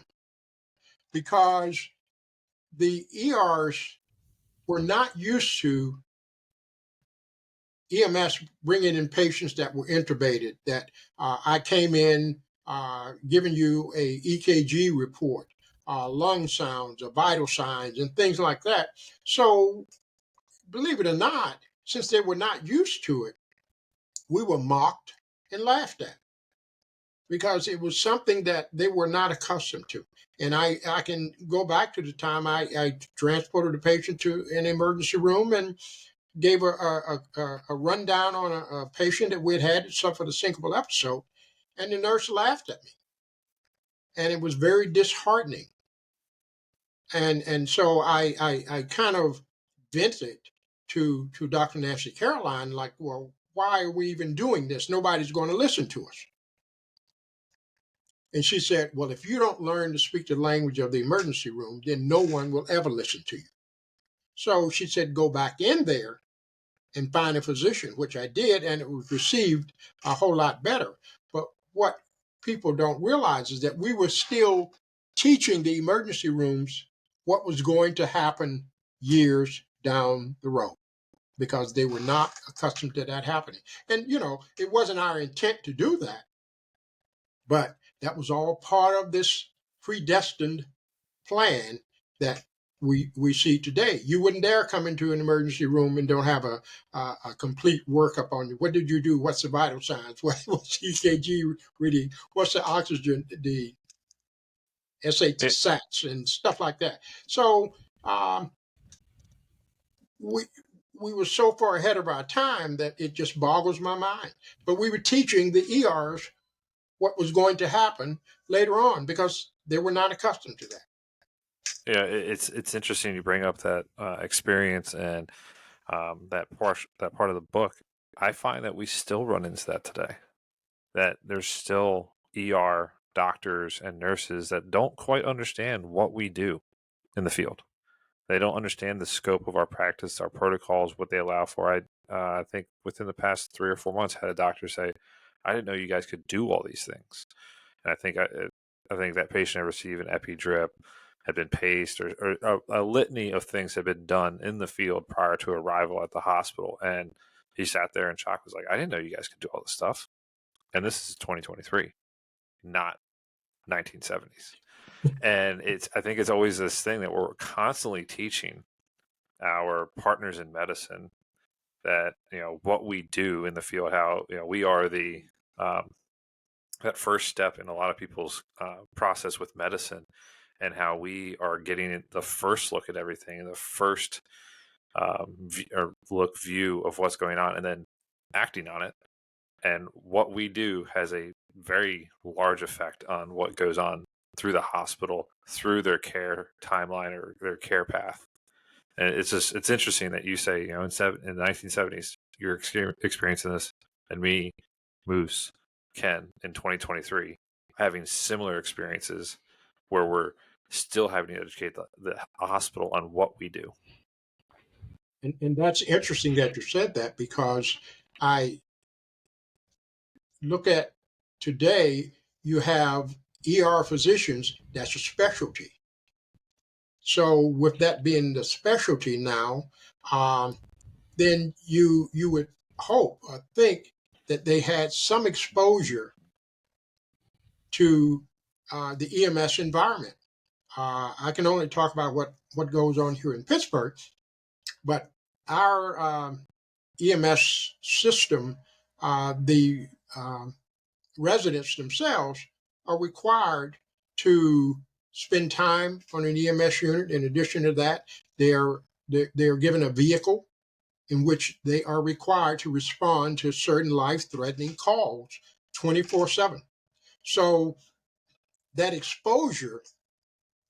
because the ERs were not used to EMS bringing in patients that were intubated, that I came in giving you a EKG report, lung sounds, vital signs, and things like that. So believe it or not, since they were not used to it, we were mocked and laughed at, because it was something that they were not accustomed to. And I can go back to the time I transported a patient to an emergency room and gave a rundown on a patient that we had suffered a syncopal episode, and the nurse laughed at me. And it was very disheartening. And so I kind of vented to Dr. Nancy Caroline, like, well, why are we even doing this? Nobody's going to listen to us. And she said, well, if you don't learn to speak the language of the emergency room, then no one will ever listen to you. So she said, go back in there and find a physician, which I did, and it was received a whole lot better. But what people don't realize is that we were still teaching the emergency rooms what was going to happen years down the road, because they were not accustomed to that happening. And, it wasn't our intent to do that, but that was all part of this predestined plan that we see today. You wouldn't dare come into an emergency room and don't have a complete workup on you. What did you do? What's the vital signs? What's EKG reading? What's the oxygen, the SAT sats and stuff like that. So we were so far ahead of our time that it just boggles my mind. But we were teaching the ERs what was going to happen later on, because they were not accustomed to that. Yeah, it's interesting you bring up that experience and that part of the book. I find that we still run into that today. That there's still ER doctors and nurses that don't quite understand what we do in the field. They don't understand the scope of our practice, our protocols, what they allow for. I think within the past 3 or 4 months, had a doctor say, "I didn't know you guys could do all these things." And I think that patient had received an epi drip, had been paced, or a litany of things had been done in the field prior to arrival at the hospital. And he sat there in shock, was like, "I didn't know you guys could do all this stuff." And this is 2023, not 1970s. And I think it's always this thing that we're constantly teaching our partners in medicine that, what we do in the field, how, we are the, that first step in a lot of people's process with medicine, and how we are getting the first look at everything, the first view of what's going on, and then acting on it. And what we do has a very large effect on what goes on through the hospital, through their care timeline or their care path. And it's interesting that you say, in the 1970s, you're experiencing this, and me, Moose, Ken, in 2023, having similar experiences where we're still having to educate the hospital on what we do. And that's interesting that you said that, because I look at today, you have ER physicians, that's a specialty. So with that being the specialty now, then you would hope or think that they had some exposure to the EMS environment. I can only talk about what goes on here in Pittsburgh, but our EMS system, the residents themselves are required to spend time on an EMS unit. In addition to that, they're given a vehicle in which they are required to respond to certain life-threatening calls 24/7. So that exposure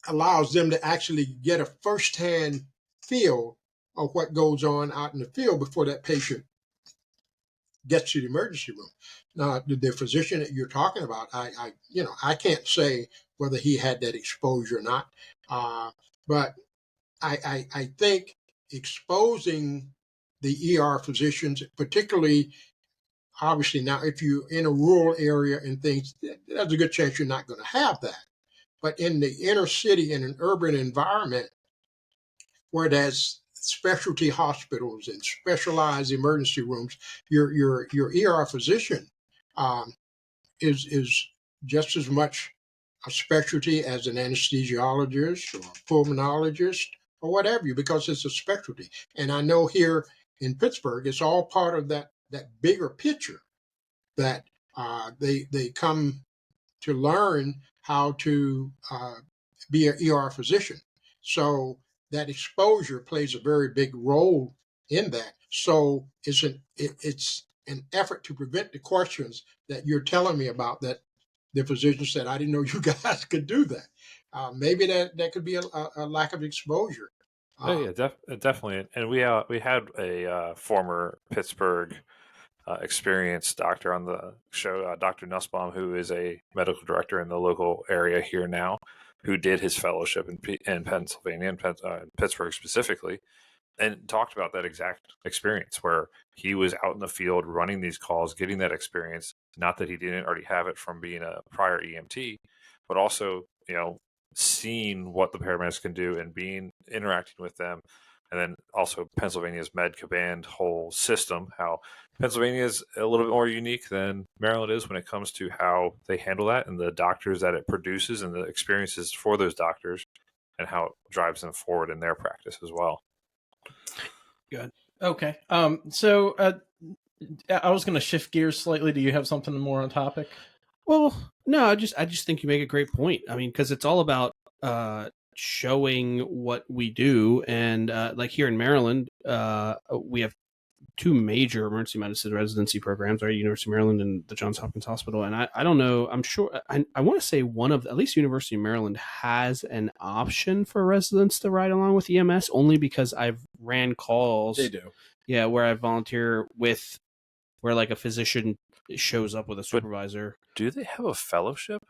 allows them to actually get a firsthand feel of what goes on out in the field before that patient gets to the emergency room. Now, the physician that you're talking about, I can't say whether he had that exposure or not, but I think exposing the ER physicians, particularly, obviously now if you're in a rural area and things, there's a good chance you're not going to have that. But in the inner city, in an urban environment where there's specialty hospitals and specialized emergency rooms, your ER physician um, is just as much a specialty as an anesthesiologist or a pulmonologist or whatever you, because it's a specialty. And I know here in Pittsburgh, it's all part of that bigger picture that they come to learn how to be an ER physician. So that exposure plays a very big role in that. So it's an effort to prevent the questions that you're telling me about, that the physician said, I didn't know you guys could do that. Maybe that could be a lack of exposure. Oh yeah, definitely. And we had a former Pittsburgh experienced doctor on the show, Dr. Nussbaum, who is a medical director in the local area here now, who did his fellowship in Pennsylvania and Pittsburgh specifically, and talked about that exact experience where he was out in the field running these calls, getting that experience. Not that he didn't already have it from being a prior EMT, but also, seeing what the paramedics can do and interacting with them. And then also Pennsylvania's med command whole system, how Pennsylvania is a little bit more unique than Maryland is when it comes to how they handle that and the doctors that it produces and the experiences for those doctors and how it drives them forward in their practice as well. Good. Okay. So I was going to shift gears slightly. Do you have something more on topic? Well, no, I just think you make a great point. I mean, because it's all about showing what we do, and like here in Maryland, we have two major emergency medicine residency programs, right? University of Maryland and the Johns Hopkins Hospital. And I don't know, I'm sure, I want to say at least University of Maryland has an option for residents to ride along with EMS, only because I've ran calls. They do. Yeah, where I volunteer with, where like a physician shows up with a supervisor. But do they have a fellowship?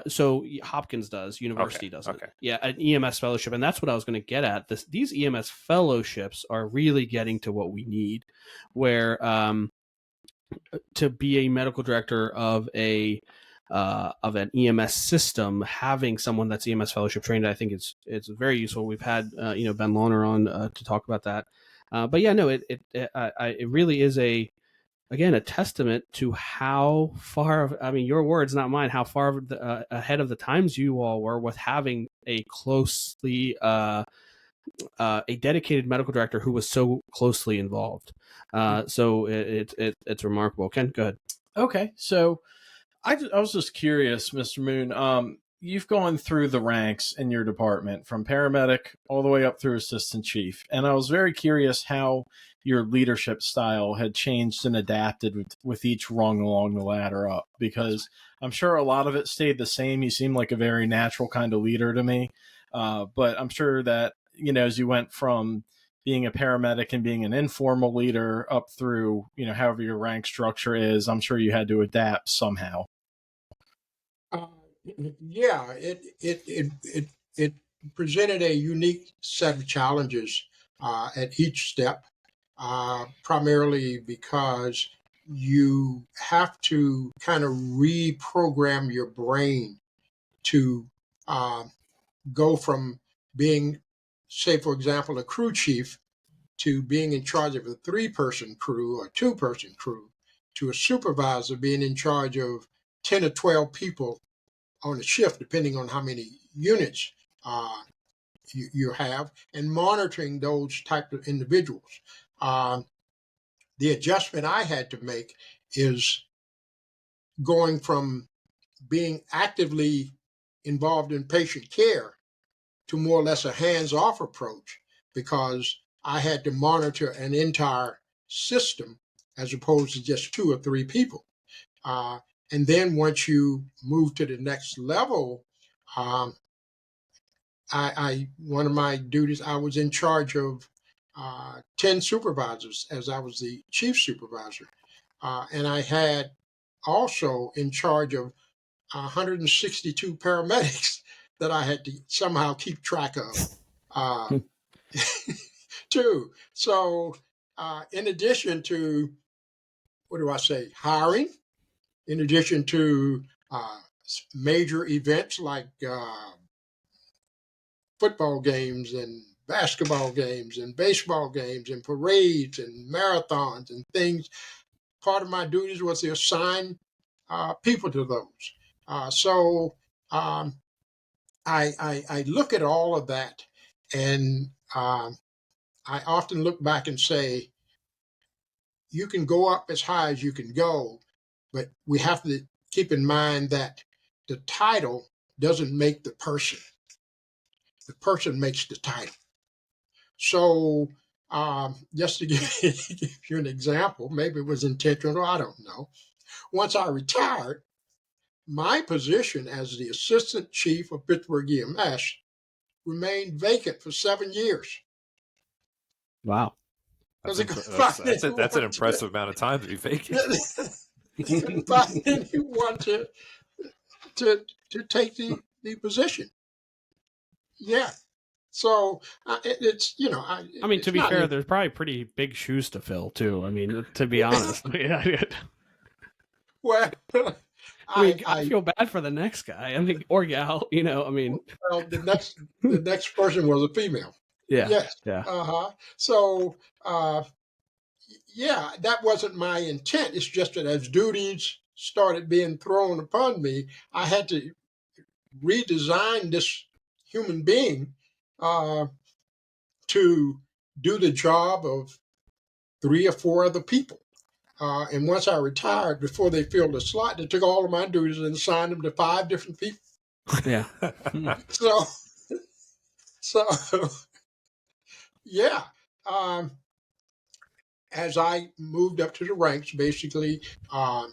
So Hopkins does, university doesn't. Okay. Yeah, an EMS fellowship, and that's what I was going to get at. These EMS fellowships are really getting to what we need, where to be a medical director of an EMS system, having someone that's EMS fellowship trained, I think it's very useful. We've had Ben Launer on to talk about that, but yeah, no, it really is a testament to how far, I mean, your words, not mine, how far ahead of the times you all were with having a closely, a dedicated medical director who was so closely involved. So it's remarkable. Ken, go ahead. Okay. So I was just curious, Mr. Moon, you've gone through the ranks in your department from paramedic all the way up through assistant chief. And I was very curious how your leadership style had changed and adapted with each rung along the ladder up, because I'm sure a lot of it stayed the same. You seem like a very natural kind of leader to me. But I'm sure that, as you went from being a paramedic and being an informal leader up through, however your rank structure is, I'm sure you had to adapt somehow. Yeah, it presented a unique set of challenges at each step, primarily because you have to kind of reprogram your brain to go from being, say, for example, a crew chief to being in charge of a 3-person crew or 2-person crew, to a supervisor being in charge of 10 or 12 people on a shift, depending on how many units you have, and monitoring those type of individuals. The adjustment I had to make is going from being actively involved in patient care to more or less a hands-off approach, because I had to monitor an entire system as opposed to just 2 or 3 people. And then once you move to the next level, one of my duties, I was in charge of 10 supervisors, as I was the chief supervisor. and I had also in charge of 162 paramedics that I had to somehow keep track of, too. So, in addition to, what do I say, hiring, in addition to major events like football games and basketball games and baseball games and parades and marathons and things, part of my duties was to assign people to those. So I look at all of that, and I often look back and say, you can go up as high as you can go, but we have to keep in mind that the title doesn't make the person. The person makes the title. So just to give you an example, maybe it was intentional, I don't know. Once I retired, my position as the assistant chief of Pittsburgh EMS remained vacant for 7 years. Wow. That's an impressive amount of time to be vacant. Couldn't find anyone to take the position. Yeah. So it's, I mean, to be fair, there's probably pretty big shoes to fill too. I mean, to be honest. Well, I feel bad for the next guy. I mean, or gal, I mean. Well, the next person was a female. Yeah. Yes. Yeah. So, yeah, that wasn't my intent. It's just that as duties started being thrown upon me, I had to redesign this human being to do the job of 3 or 4 other people. And once I retired, before they filled the slot, they took all of my duties and assigned them to 5 different people. Yeah. So yeah. As I moved up to the ranks, basically, my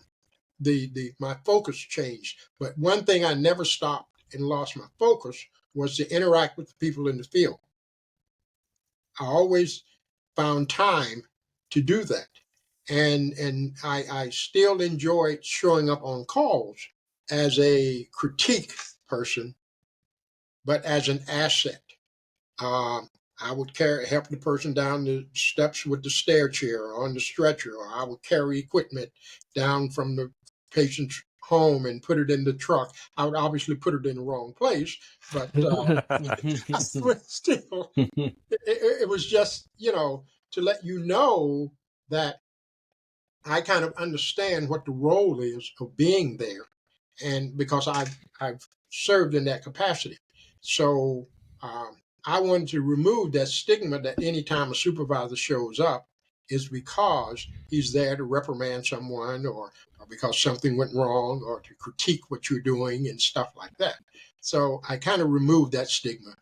focus changed. But one thing I never stopped and lost my focus was to interact with the people in the field. I always found time to do that. And I still enjoyed showing up on calls as a critique person, but as an asset. I would help the person down the steps with the stair chair or on the stretcher, or I would carry equipment down from the patient's home and put it in the truck. I would obviously put it in the wrong place, but still, it was just, to let you know that I kind of understand what the role is of being there, and because I've served in that capacity. So I wanted to remove that stigma that anytime a supervisor shows up is because he's there to reprimand someone or because something went wrong or to critique what you're doing and stuff like that. So I kind of removed that stigma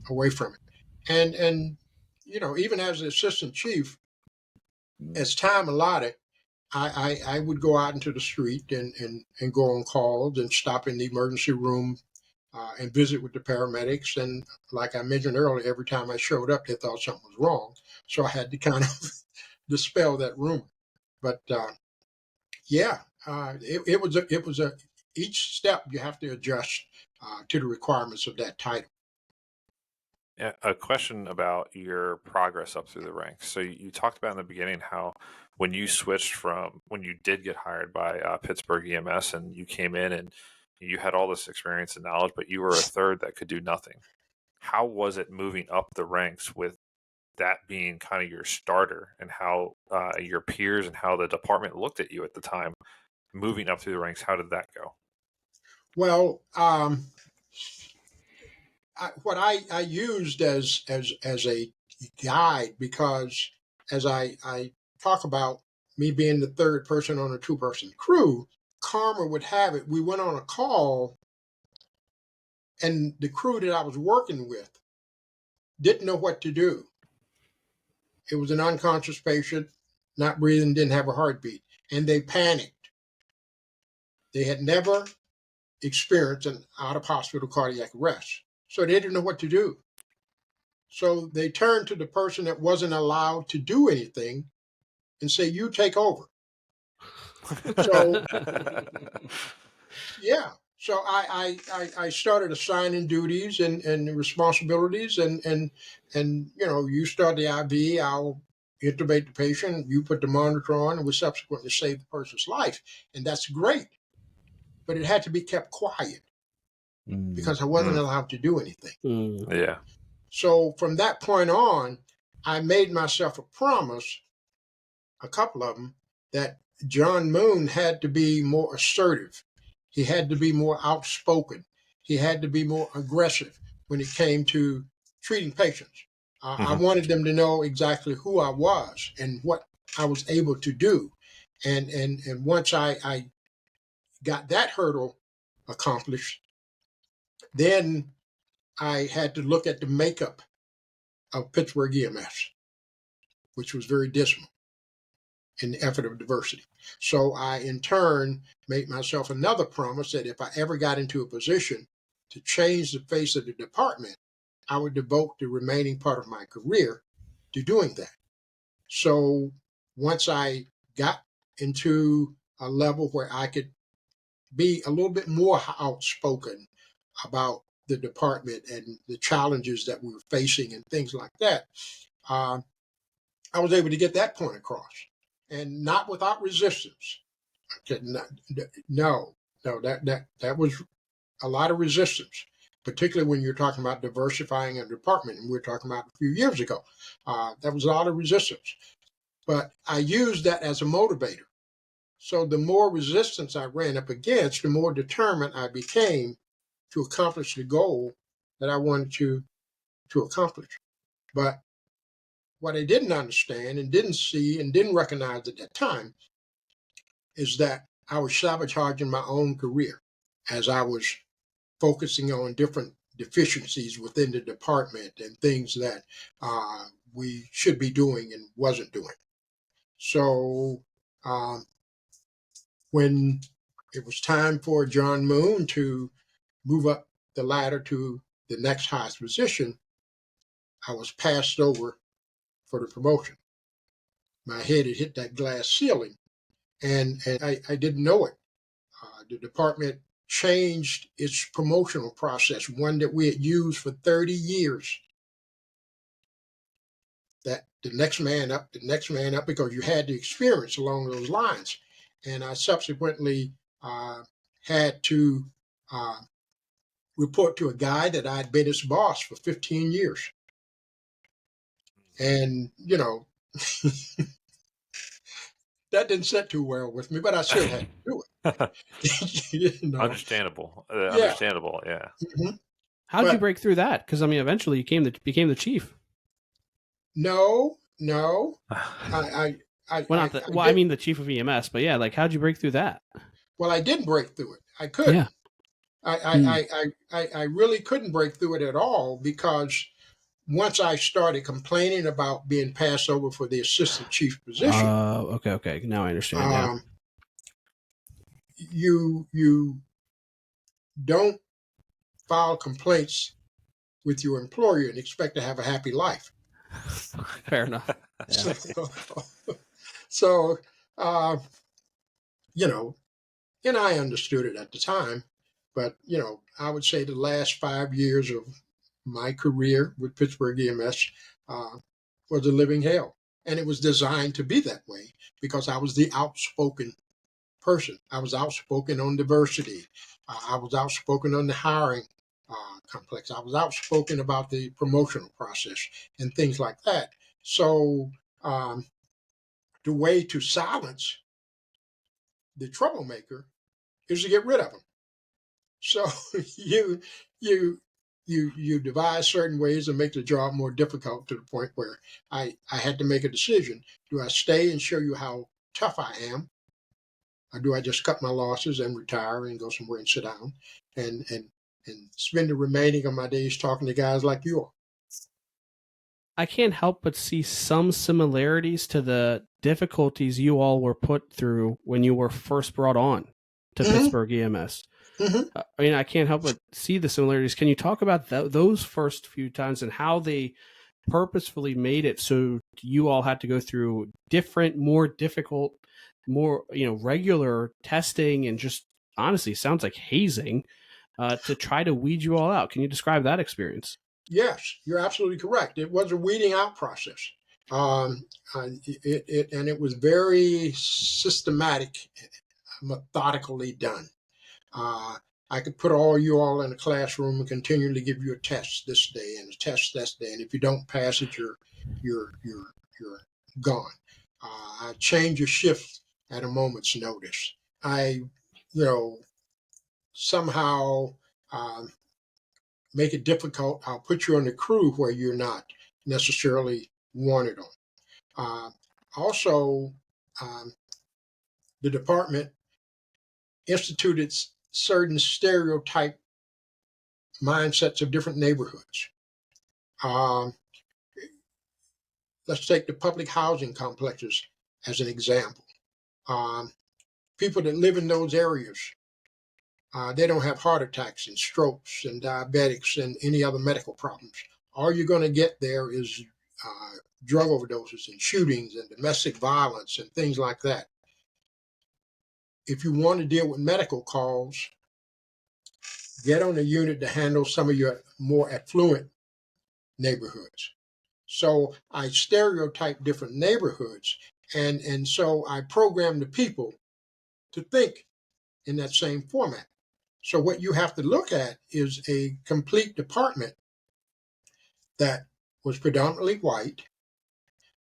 away from it. And even as the assistant chief, as time allotted, I would go out into the street and go on calls and stop in the emergency room and visit with the paramedics. And like I mentioned earlier, every time I showed up, they thought something was wrong. So I had to kind of dispel that rumor. But it was each step you have to adjust to the requirements of that title. Yeah, a question about your progress up through the ranks. So you talked about in the beginning how when you did get hired by Pittsburgh EMS and you came in and you had all this experience and knowledge, but you were a third that could do nothing. How was it moving up the ranks with that being kind of your starter, and how your peers and how the department looked at you at the time moving up through the ranks? How did that go? Well, what I used as a guide, because as I talk about me being the third person on a 2-person crew, karma would have it, we went on a call and the crew that I was working with didn't know what to do. It was an unconscious patient, not breathing, didn't have a heartbeat, and they panicked. They had never experienced an out-of-hospital cardiac arrest, so they didn't know what to do. So they turned to the person that wasn't allowed to do anything and say, you take over. So yeah. So I started assigning duties and responsibilities and you start the IV, I'll intubate the patient, you put the monitor on, and we subsequently save the person's life. And that's great. But it had to be kept quiet because I wasn't allowed to do anything. Yeah. So from that point on, I made myself a promise, a couple of them, that John Moon had to be more assertive. He had to be more outspoken. He had to be more aggressive when it came to treating patients. I wanted them to know exactly who I was and what I was able to do. And once I got that hurdle accomplished, then I had to look at the makeup of Pittsburgh EMS, which was very dismal in the effort of diversity. So I, in turn, made myself another promise that if I ever got into a position to change the face of the department, I would devote the remaining part of my career to doing that. So once I got into a level where I could be a little bit more outspoken about the department and the challenges that we were facing and things like that, I was able to get that point across, and not without resistance. No, that was a lot of resistance, particularly when you're talking about diversifying a department, and we were talking about a few years ago. That was a lot of resistance, but I used that as a motivator. So the more resistance I ran up against, the more determined I became to accomplish the goal that I wanted to accomplish. But what I didn't understand and didn't see and didn't recognize at that time is that I was sabotaging my own career as I was focusing on different deficiencies within the department and things that we should be doing and wasn't doing. So when it was time for John Moon to move up the ladder to the next highest position, I was passed over for the promotion. My head had hit that glass ceiling, and I didn't know it. The department changed its promotional process, one that we had used for 30 years. That the next man up, because you had the experience along those lines. And I subsequently had to report to a guy that I'd been his boss for 15 years. And, that didn't sit too well with me, but I still had to do it. Understandable. Yeah. Understandable, yeah. Mm-hmm. How did you break through that? Because, I mean, eventually you became the chief. No. I mean the chief of EMS, but yeah, like, how'd you break through that? Well, I didn't break through it. I couldn't. Yeah. I really couldn't break through it at all, because once I started complaining about being passed over for the assistant chief position. Okay. Now I understand. You don't file complaints with your employer and expect to have a happy life. Fair enough. Yeah. So, and I understood it at the time, but, I would say the last 5 years of my career with Pittsburgh EMS was a living hell. And it was designed to be that way because I was the outspoken person. I was outspoken on diversity. I was outspoken on the hiring complex. I was outspoken about the promotional process and things like that. So the way to silence the troublemaker is to get rid of them. So you devise certain ways to make the job more difficult, to the point where I had to make a decision. Do I stay and show you how tough I am? Or do I just cut my losses and retire and go somewhere and sit down and spend the remaining of my days talking to guys like you are? I can't help but see some similarities to the difficulties you all were put through when you were first brought on to Pittsburgh EMS. I mean, I can't help but see the similarities. Can you talk about those first few times and how they purposefully made it so you all had to go through different, more difficult more, regular testing and just honestly sounds like hazing to try to weed you all out. Can you describe that experience? Yes, you're absolutely correct. It was a weeding out process. It was very systematic, methodically done. I could put you all in a classroom and continually give you a test this day and a test that day, and if you don't pass it, you're gone. I change your shift at a moment's notice. I, somehow make it difficult. I'll put you on the crew where you're not necessarily wanted on. Also, the department instituted certain stereotype mindsets of different neighborhoods. Let's take the public housing complexes as an example. People that live in those areas, they don't have heart attacks and strokes and diabetics and any other medical problems. All you're going to get there is drug overdoses and shootings and domestic violence and things like that. If you want to deal with medical calls, get on a unit to handle some of your more affluent neighborhoods. So I stereotype different neighborhoods, and so I program the people to think in that same format. So what you have to look at is a complete department that was predominantly white,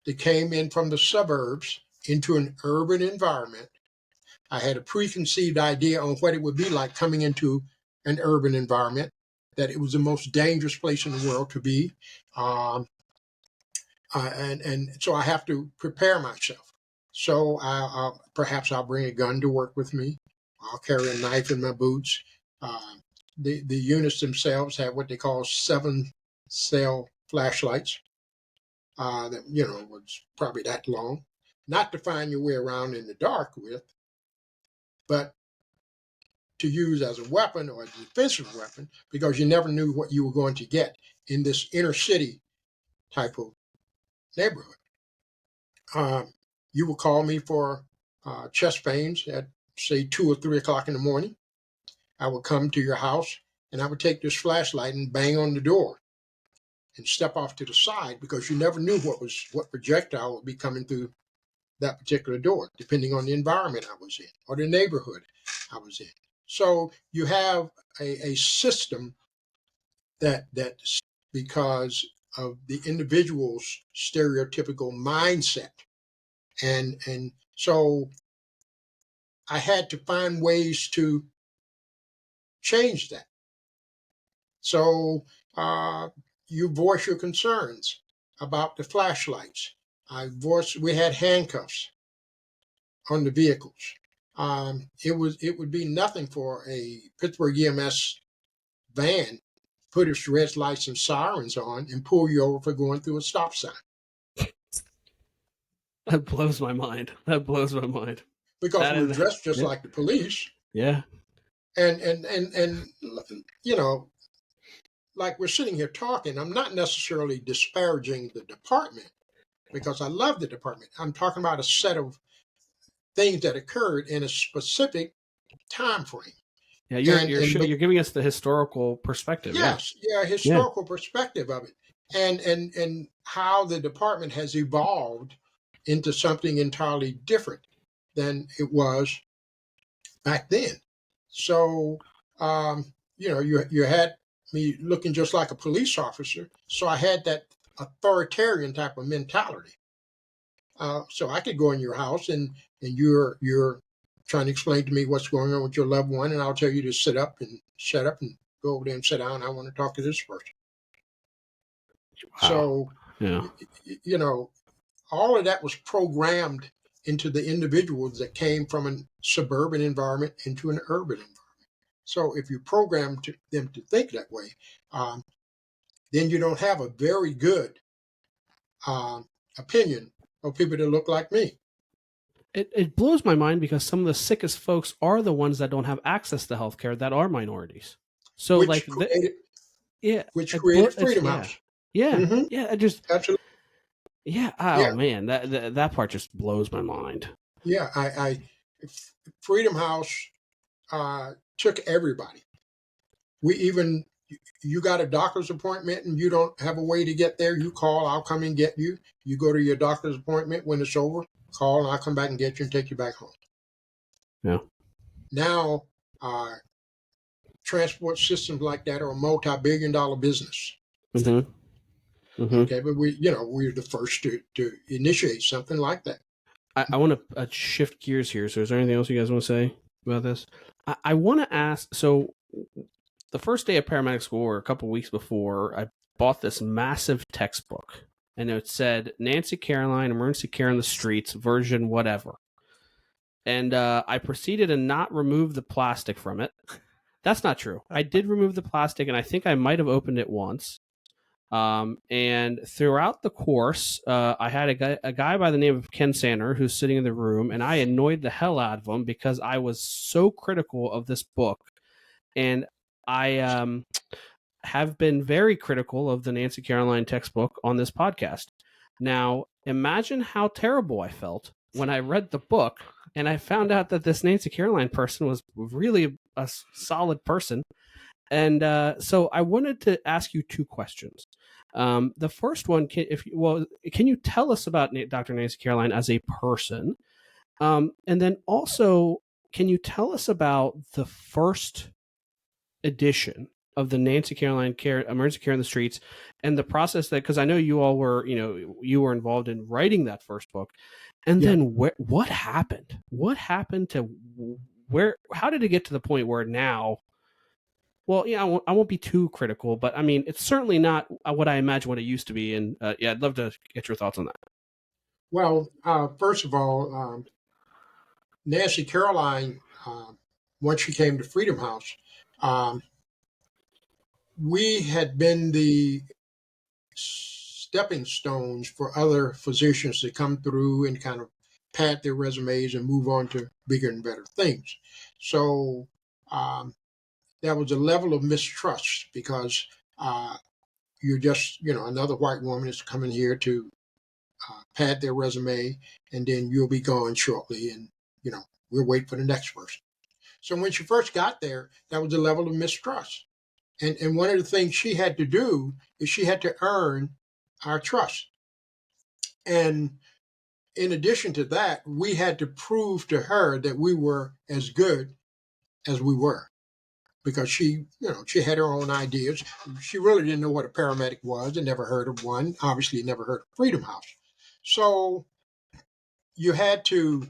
that came in from the suburbs into an urban environment. I had a preconceived idea on what it would be like coming into an urban environment, that it was the most dangerous place in the world to be. And so I have to prepare myself. So perhaps I'll bring a gun to work with me. I'll carry a knife in my boots. The units themselves have what they call 7-cell flashlights. That was probably that long, not to find your way around in the dark with, but to use as a weapon or a defensive weapon, because you never knew what you were going to get in this inner city type of neighborhood. You would call me for chest pains at, say, 2 or 3 o'clock in the morning. I would come to your house and I would take this flashlight and bang on the door and step off to the side, because you never knew what projectile would be coming through that particular door, depending on the environment I was in or the neighborhood I was in. So you have a system that because of the individual's stereotypical mindset. And so I had to find ways to change that. So you voice your concerns about the flashlights. We had handcuffs on the vehicles. It would be nothing for a Pittsburgh EMS van put its red lights and sirens on and pull you over for going through a stop sign. That blows my mind. Because we're dressed just like the police. Yeah. And like we're sitting here talking, I'm not necessarily disparaging the department, because I love the department. I'm talking about a set of things that occurred in a specific time frame. Yeah, you're giving us the historical perspective. Yes, historical perspective of it, and how the department has evolved into something entirely different than it was back then. So, you had me looking just like a police officer, so I had that authoritarian type of mentality. So I could go in your house and you're trying to explain to me what's going on with your loved one, and I'll tell you to sit up and shut up and go over there and sit down. I want to talk to this person. Wow. So, all of that was programmed into the individuals that came from a suburban environment into an urban environment. So if you program them to think that way, then you don't have a very good opinion of people that look like me. It blows my mind, because some of the sickest folks are the ones that don't have access to healthcare, that are minorities. So which created Freedom House. Yeah, mm-hmm. Yeah. It just absolutely. Yeah. Oh man, that part just blows my mind. Yeah, Freedom House took everybody. We even, you got a doctor's appointment and you don't have a way to get there, you call, I'll come and get you. You go to your doctor's appointment, when it's over, call and I'll come back and get you and take you back home. Yeah. Now, transport systems like that are a multi-billion-dollar business. Mm-hmm. Mm-hmm. Okay, but we're the first to initiate something like that. I want to shift gears here. So is there anything else you guys want to say about this? I want to ask, so the first day of paramedic school, or a couple weeks before, I bought this massive textbook, and it said Nancy Caroline Emergency Care on the Streets version whatever. And I proceeded to not remove the plastic from it. That's not true. I did remove the plastic, and I think I might have opened it once. And throughout the course, I had a guy by the name of Ken Sander who's sitting in the room, and I annoyed the hell out of him because I was so critical of this book. And I have been very critical of the Nancy Caroline textbook on this podcast. Now, imagine how terrible I felt when I read the book and I found out that this Nancy Caroline person was really a solid person. And so I wanted to ask you two questions. The first one, can you tell us about Dr. Nancy Caroline as a person? And then also, can you tell us about the first edition of the Nancy Caroline Emergency Care in the Streets and the process that, because I know you all were, you were involved in writing that first book. And then what happened? What happened to how did it get to the point where now, well, yeah, I won't be too critical, but I mean, it's certainly not what I imagine what it used to be. And I'd love to get your thoughts on that. Well, first of all, Nancy Caroline, once she came to Freedom House, we had been the stepping stones for other physicians to come through and kind of pad their resumes and move on to bigger and better things. So there was a level of mistrust because you're just, another white woman is coming here to pad their resume, and then you'll be gone shortly, and we'll wait for the next person. So when she first got there, that was a level of mistrust. And one of the things she had to do is she had to earn our trust. And in addition to that, we had to prove to her that we were as good as we were, because she had her own ideas. She really didn't know what a paramedic was and never heard of one, obviously never heard of Freedom House. So you had to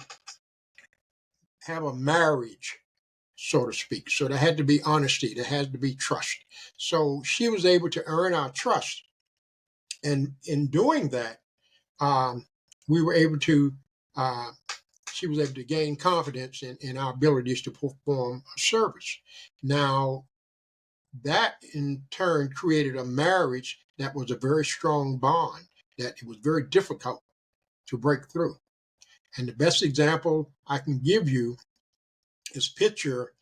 have a marriage, so to speak. So there had to be honesty, there had to be trust. So she was able to earn our trust. And in doing that, we were able to, she was able to gain confidence in our abilities to perform a service. Now, that in turn created a marriage that was a very strong bond, that it was very difficult to break through. And the best example I can give you is picture,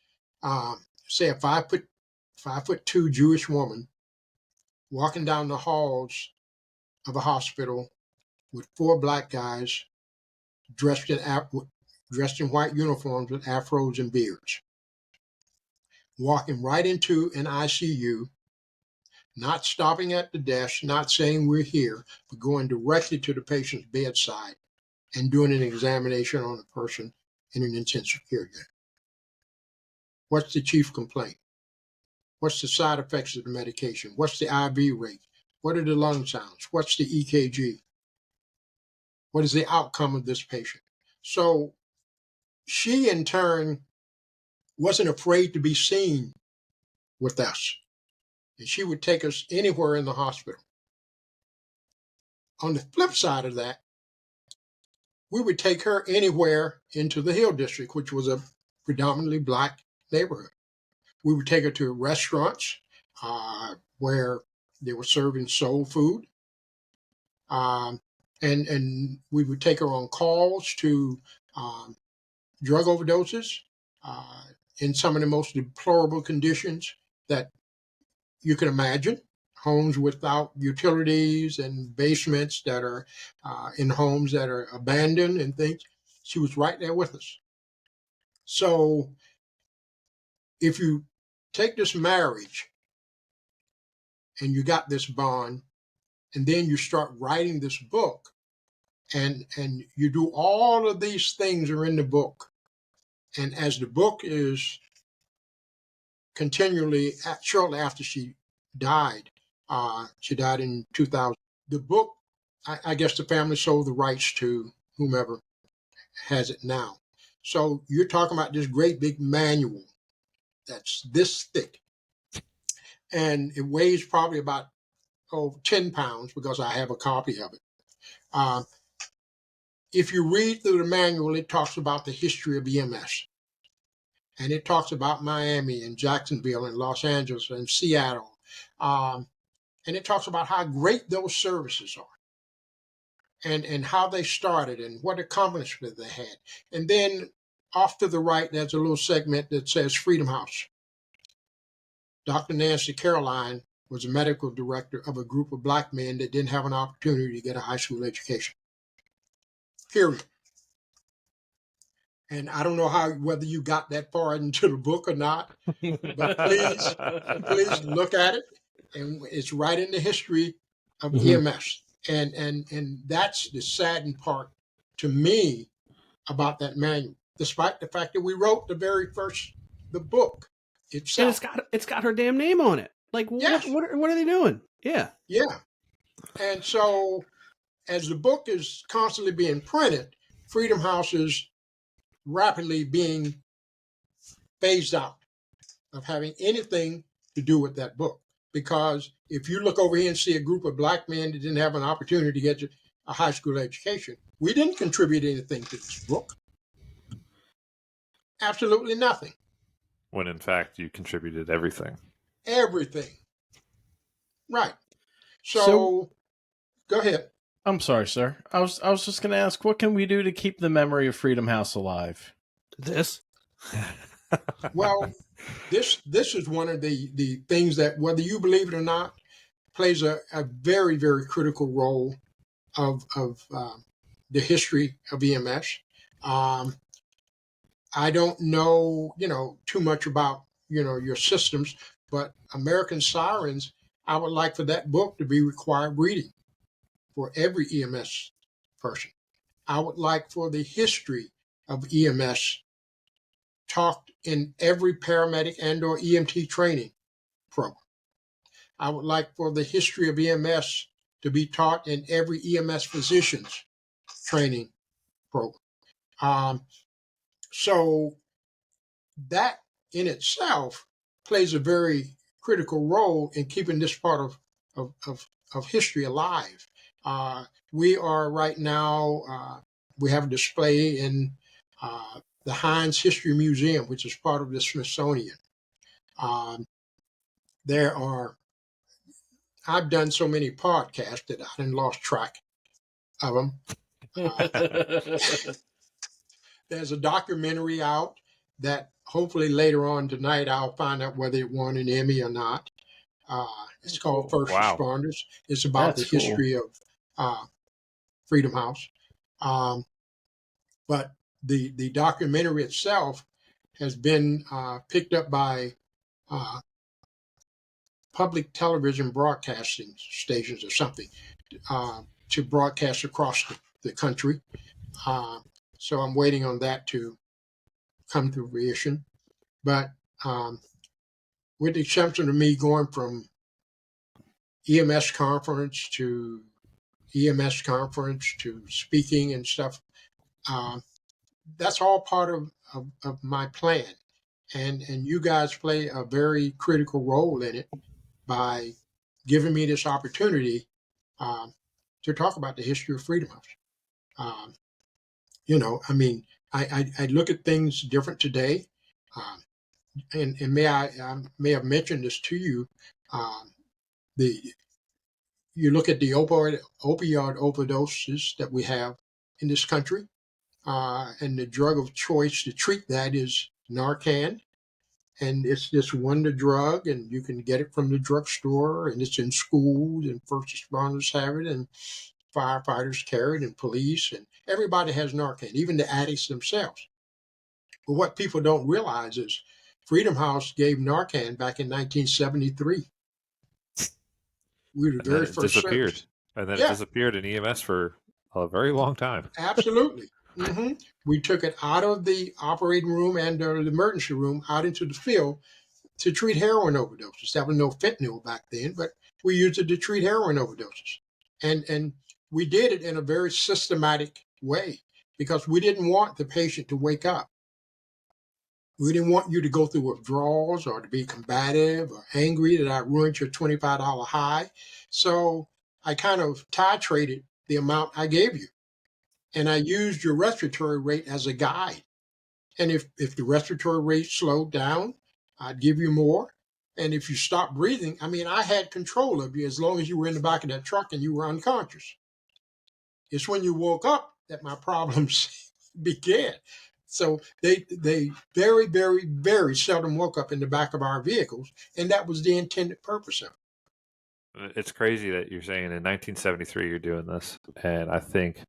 say, a 5'2" Jewish woman walking down the halls of a hospital with 4 black guys dressed in white uniforms with afros and beards, walking right into an ICU, not stopping at the desk, not saying we're here, but going directly to the patient's bedside and doing an examination on a person in an intensive care unit. What's the chief complaint? What's the side effects of the medication? What's the IV rate? What are the lung sounds? What's the EKG? What is the outcome of this patient? So she, in turn, wasn't afraid to be seen with us. And she would take us anywhere in the hospital. On the flip side of that, we would take her anywhere into the Hill District, which was a predominantly black neighborhood. We would take her to restaurants where they were serving soul food. And we would take her on calls to drug overdoses in some of the most deplorable conditions that you can imagine. Homes without utilities and basements that are in homes that are abandoned and things. She was right there with us. So if you take this marriage and you got this bond, and then you start writing this book, and you do all of these things are in the book. And as the book is continually, shortly after she died in 2000, the book, I guess the family sold the rights to whomever has it now. So you're talking about this great big manual that's this thick. And it weighs probably about 10 pounds because I have a copy of it. If you read through the manual, it talks about the history of EMS. And it talks about Miami and Jacksonville and Los Angeles and Seattle. And it talks about how great those services are and how they started and what accomplishment they had. And then off to the right, there's a little segment that says Freedom House. Dr. Nancy Caroline was a medical director of a group of black men that didn't have an opportunity to get a high school education. Period. And I don't know whether you got that far into the book or not, but please look at it. And it's right in the history of EMS. And that's the saddening part to me about that manual, despite the fact that we wrote the book itself. And it's got her damn name on it. Like, yes. what are they doing? Yeah. Yeah. And so as the book is constantly being printed, Freedom House is rapidly being phased out of having anything to do with that book. Because if you look over here and see a group of black men that didn't have an opportunity to get a high school education, we didn't contribute anything to this book. Absolutely nothing. When in fact you contributed everything. Everything. Right. So go ahead. I'm sorry, sir. I was just going to ask, what can we do to keep the memory of Freedom House alive? This? Well, this is one of the things that, whether you believe it or not, plays a very, very critical role of the history of EMS. I don't know, too much about, your systems, but American Sirens, I would like for that book to be required reading for every EMS person. I would like for the history of EMS taught in every paramedic and or EMT training program. I would like for the history of EMS to be taught in every EMS physician's training program. So that in itself plays a very critical role in keeping this part of history alive. We are right now, we have a display in the Heinz History Museum, which is part of the Smithsonian. I've done so many podcasts that I done lost track of them. There's a documentary out that hopefully later on tonight I'll find out whether it won an Emmy or not. It's called First Responders. It's about the history of Freedom House. But the documentary itself has been picked up by public television broadcasting stations or something to broadcast across the country. So I'm waiting on that to come to fruition. But with the exception of me going from EMS conference to EMS conference to speaking and stuff, that's all part of my plan. And you guys play a very critical role in it by giving me this opportunity to talk about the history of Freedom House. I look at things different today. And I may have mentioned this to you. You look at the opioid overdoses that we have in this country, and the drug of choice to treat that is Narcan. And it's this wonder drug, and you can get it from the drugstore, and it's in schools, and first responders have it. And firefighters carried and police, and everybody has Narcan, even the addicts themselves. But what people don't realize is Freedom House gave Narcan back in 1973. We were the And then very it first disappeared. service. And then it Yeah, disappeared in EMS for a very long time. absolutely. We took it out of the operating room and the emergency room out into the field to treat heroin overdoses. There was no fentanyl back then, but we used it to treat heroin overdoses. And we did it in a very systematic way because we didn't want the patient to wake up. We didn't want you to go through withdrawals or to be combative or angry that I ruined your $25 high. So I kind of titrated the amount I gave you. And I used your respiratory rate as a guide. And if the respiratory rate slowed down, I'd give you more. And if you stopped breathing, I mean, I had control of you as long as you were in the back of that truck and you were unconscious. It's when you woke up that my problems began. So they very, very, very seldom woke up in the back of our vehicles, and that was the intended purpose of it. It's crazy that you're saying in 1973 you're doing this, and I think it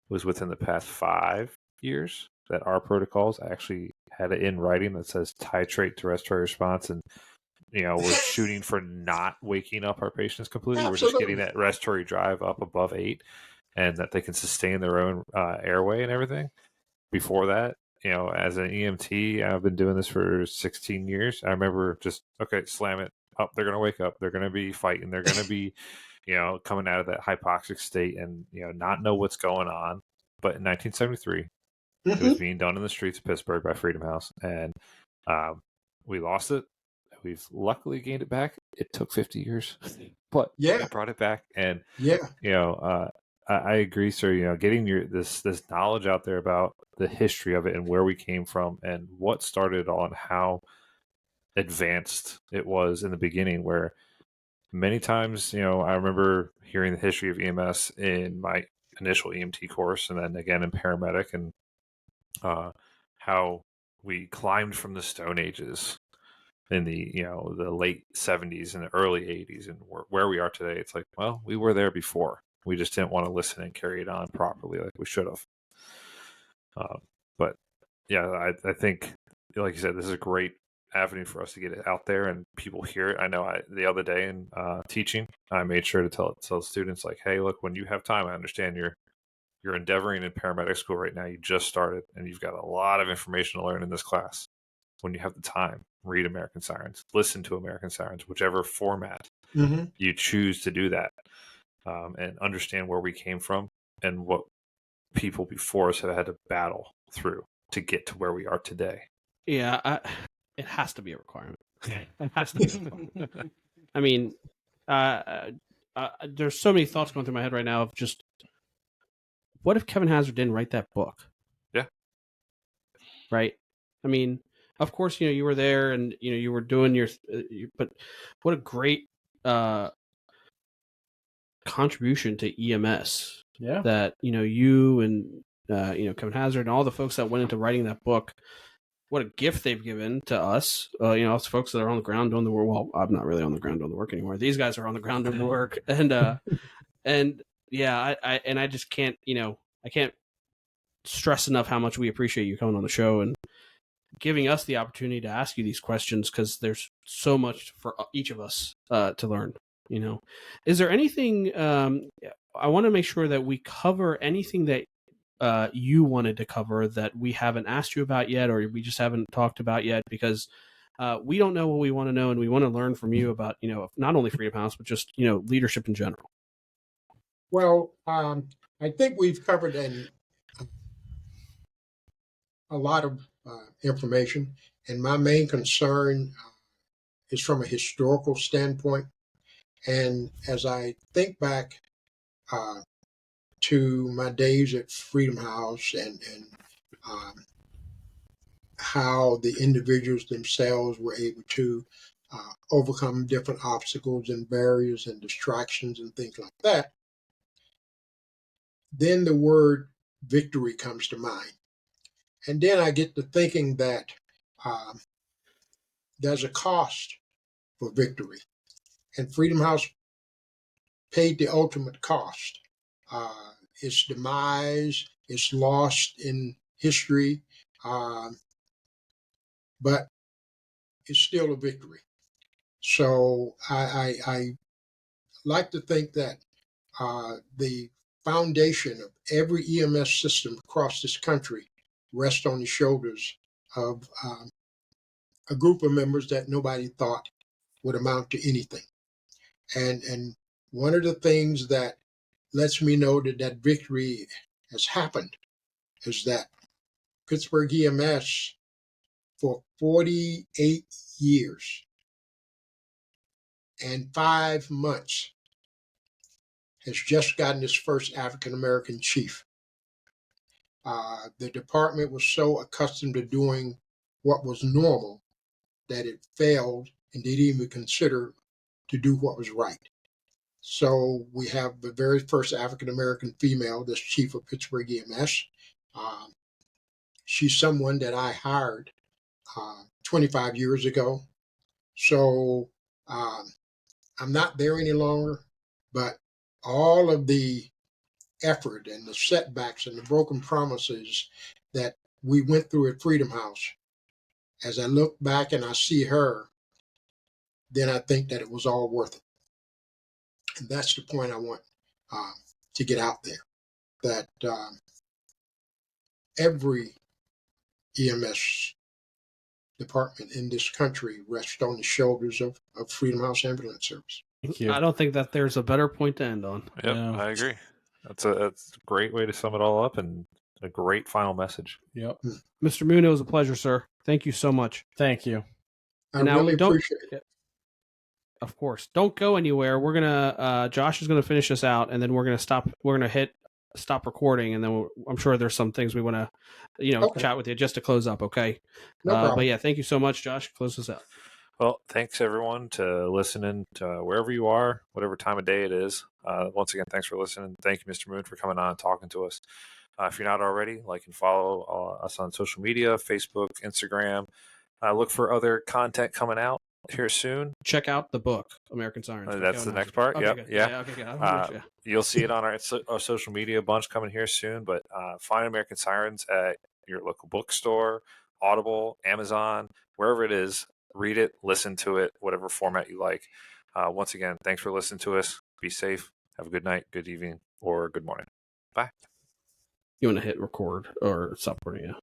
was within the past 5 years that our protocols actually had it in writing that says titrate to respiratory response, and we're shooting for not waking up our patients completely. Absolutely. We're just getting that respiratory drive up above 8, and that they can sustain their own airway and everything. Before that, as an EMT, I've been doing this for 16 years. I remember just, okay, slam it up. They're going to wake up. They're going to be fighting. They're going to be, coming out of that hypoxic state and, not know what's going on. But in 1973, it was being done in the streets of Pittsburgh by Freedom House. And we lost it. We've luckily gained it back. It took 50 years, but we brought it back. And, I agree, sir. Getting this knowledge out there about the history of it and where we came from and what started on how advanced it was in the beginning, where many times, I remember hearing the history of EMS in my initial EMT course and then again in paramedic, and how we climbed from the Stone Ages in the the late 70s and the early 80s, and where we are today. It's like, well, we were there before. We just didn't want to listen and carry it on properly like we should have. But yeah, I think, like you said, this is a great avenue for us to get it out there and people hear it. I know the other day in teaching, I made sure to tell students, like, hey, look, when you have time, I understand you're endeavoring in paramedic school right now. You just started and you've got a lot of information to learn in this class. When you have the time, read American Sirens, listen to American Sirens, whichever format you choose to do that. And understand where we came from and what people before us have had to battle through to get to where we are today. Yeah, it has to be a requirement. It has to be a requirement. I mean, there's so many thoughts going through my head right now of just, what if Kevin Hazard didn't write that book? Yeah. Right? I mean, of course, you were there and, you were doing your but what a great contribution to EMS that you and Kevin Hazard and all the folks that went into writing that book. What a gift they've given to us, us folks that are on the ground doing the work. Well, I'm not really on the ground doing the work anymore. These guys are on the ground doing the work, and yeah, I just can't, I can't stress enough how much we appreciate you coming on the show and giving us the opportunity to ask you these questions, because there's so much for each of us to learn. Is there anything, I want to make sure that we cover anything that you wanted to cover that we haven't asked you about yet, or we just haven't talked about yet, because we don't know what we want to know, and we want to learn from you about, not only Freedom House, but just, leadership in general. Well, I think we've covered a lot of information, and my main concern is from a historical standpoint. And as I think back to my days at Freedom House and how the individuals themselves were able to overcome different obstacles and barriers and distractions and things like that, then the word victory comes to mind. And then I get to thinking that there's a cost for victory. And Freedom House paid the ultimate cost its demise, it's lost in history, but it's still a victory. So I like to think that the foundation of every EMS system across this country rests on the shoulders of a group of members that nobody thought would amount to anything. And one of the things that lets me know that that victory has happened is that Pittsburgh EMS for 48 years and 5 months has just gotten its first African American chief. The department was so accustomed to doing what was normal that it failed and didn't even consider to do what was right. So we have the very first African American female that's chief of Pittsburgh EMS. She's someone that I hired 25 years ago. So I'm not there any longer, but all of the effort and the setbacks and the broken promises that we went through at Freedom House, as I look back and I see her, then I think that it was all worth it. And that's the point I want to get out there, that every EMS department in this country rests on the shoulders of Freedom House Ambulance Service. Thank you. I don't think that there's a better point to end on. Yep, Yeah. I agree. That's a great way to sum it all up, and a great final message. Yep. Mr. Moon, it was a pleasure, sir. Thank you so much. Thank you. I Now, really don't- appreciate it. Of course. Don't go anywhere. We're gonna Josh is gonna finish this out, and then we're gonna stop. We're gonna hit stop recording, and then I'm sure there's some things we want to, Okay. chat with you just to close up. Okay. No problem. But yeah, thank you so much, Josh. Close this out. Well, thanks everyone to listening to wherever you are, whatever time of day it is. Once again, thanks for listening. Thank you, Mr. Moon, for coming on and talking to us. If you're not already, like and follow us on social media, Facebook, Instagram. Look for other content coming out here soon. Check out the book, American Sirens. by That's Kevin the Hauser. next part. Okay, Yep. good. Yeah. Okay, good. Yeah. You'll see it on our social media bunch coming here soon. But find American Sirens at your local bookstore, Audible, Amazon, wherever it is. Read it, listen to it, whatever format you like. Once again, thanks for listening to us. Be safe. Have a good night, good evening, or good morning. Bye. You want to hit record or stop recording? Yeah.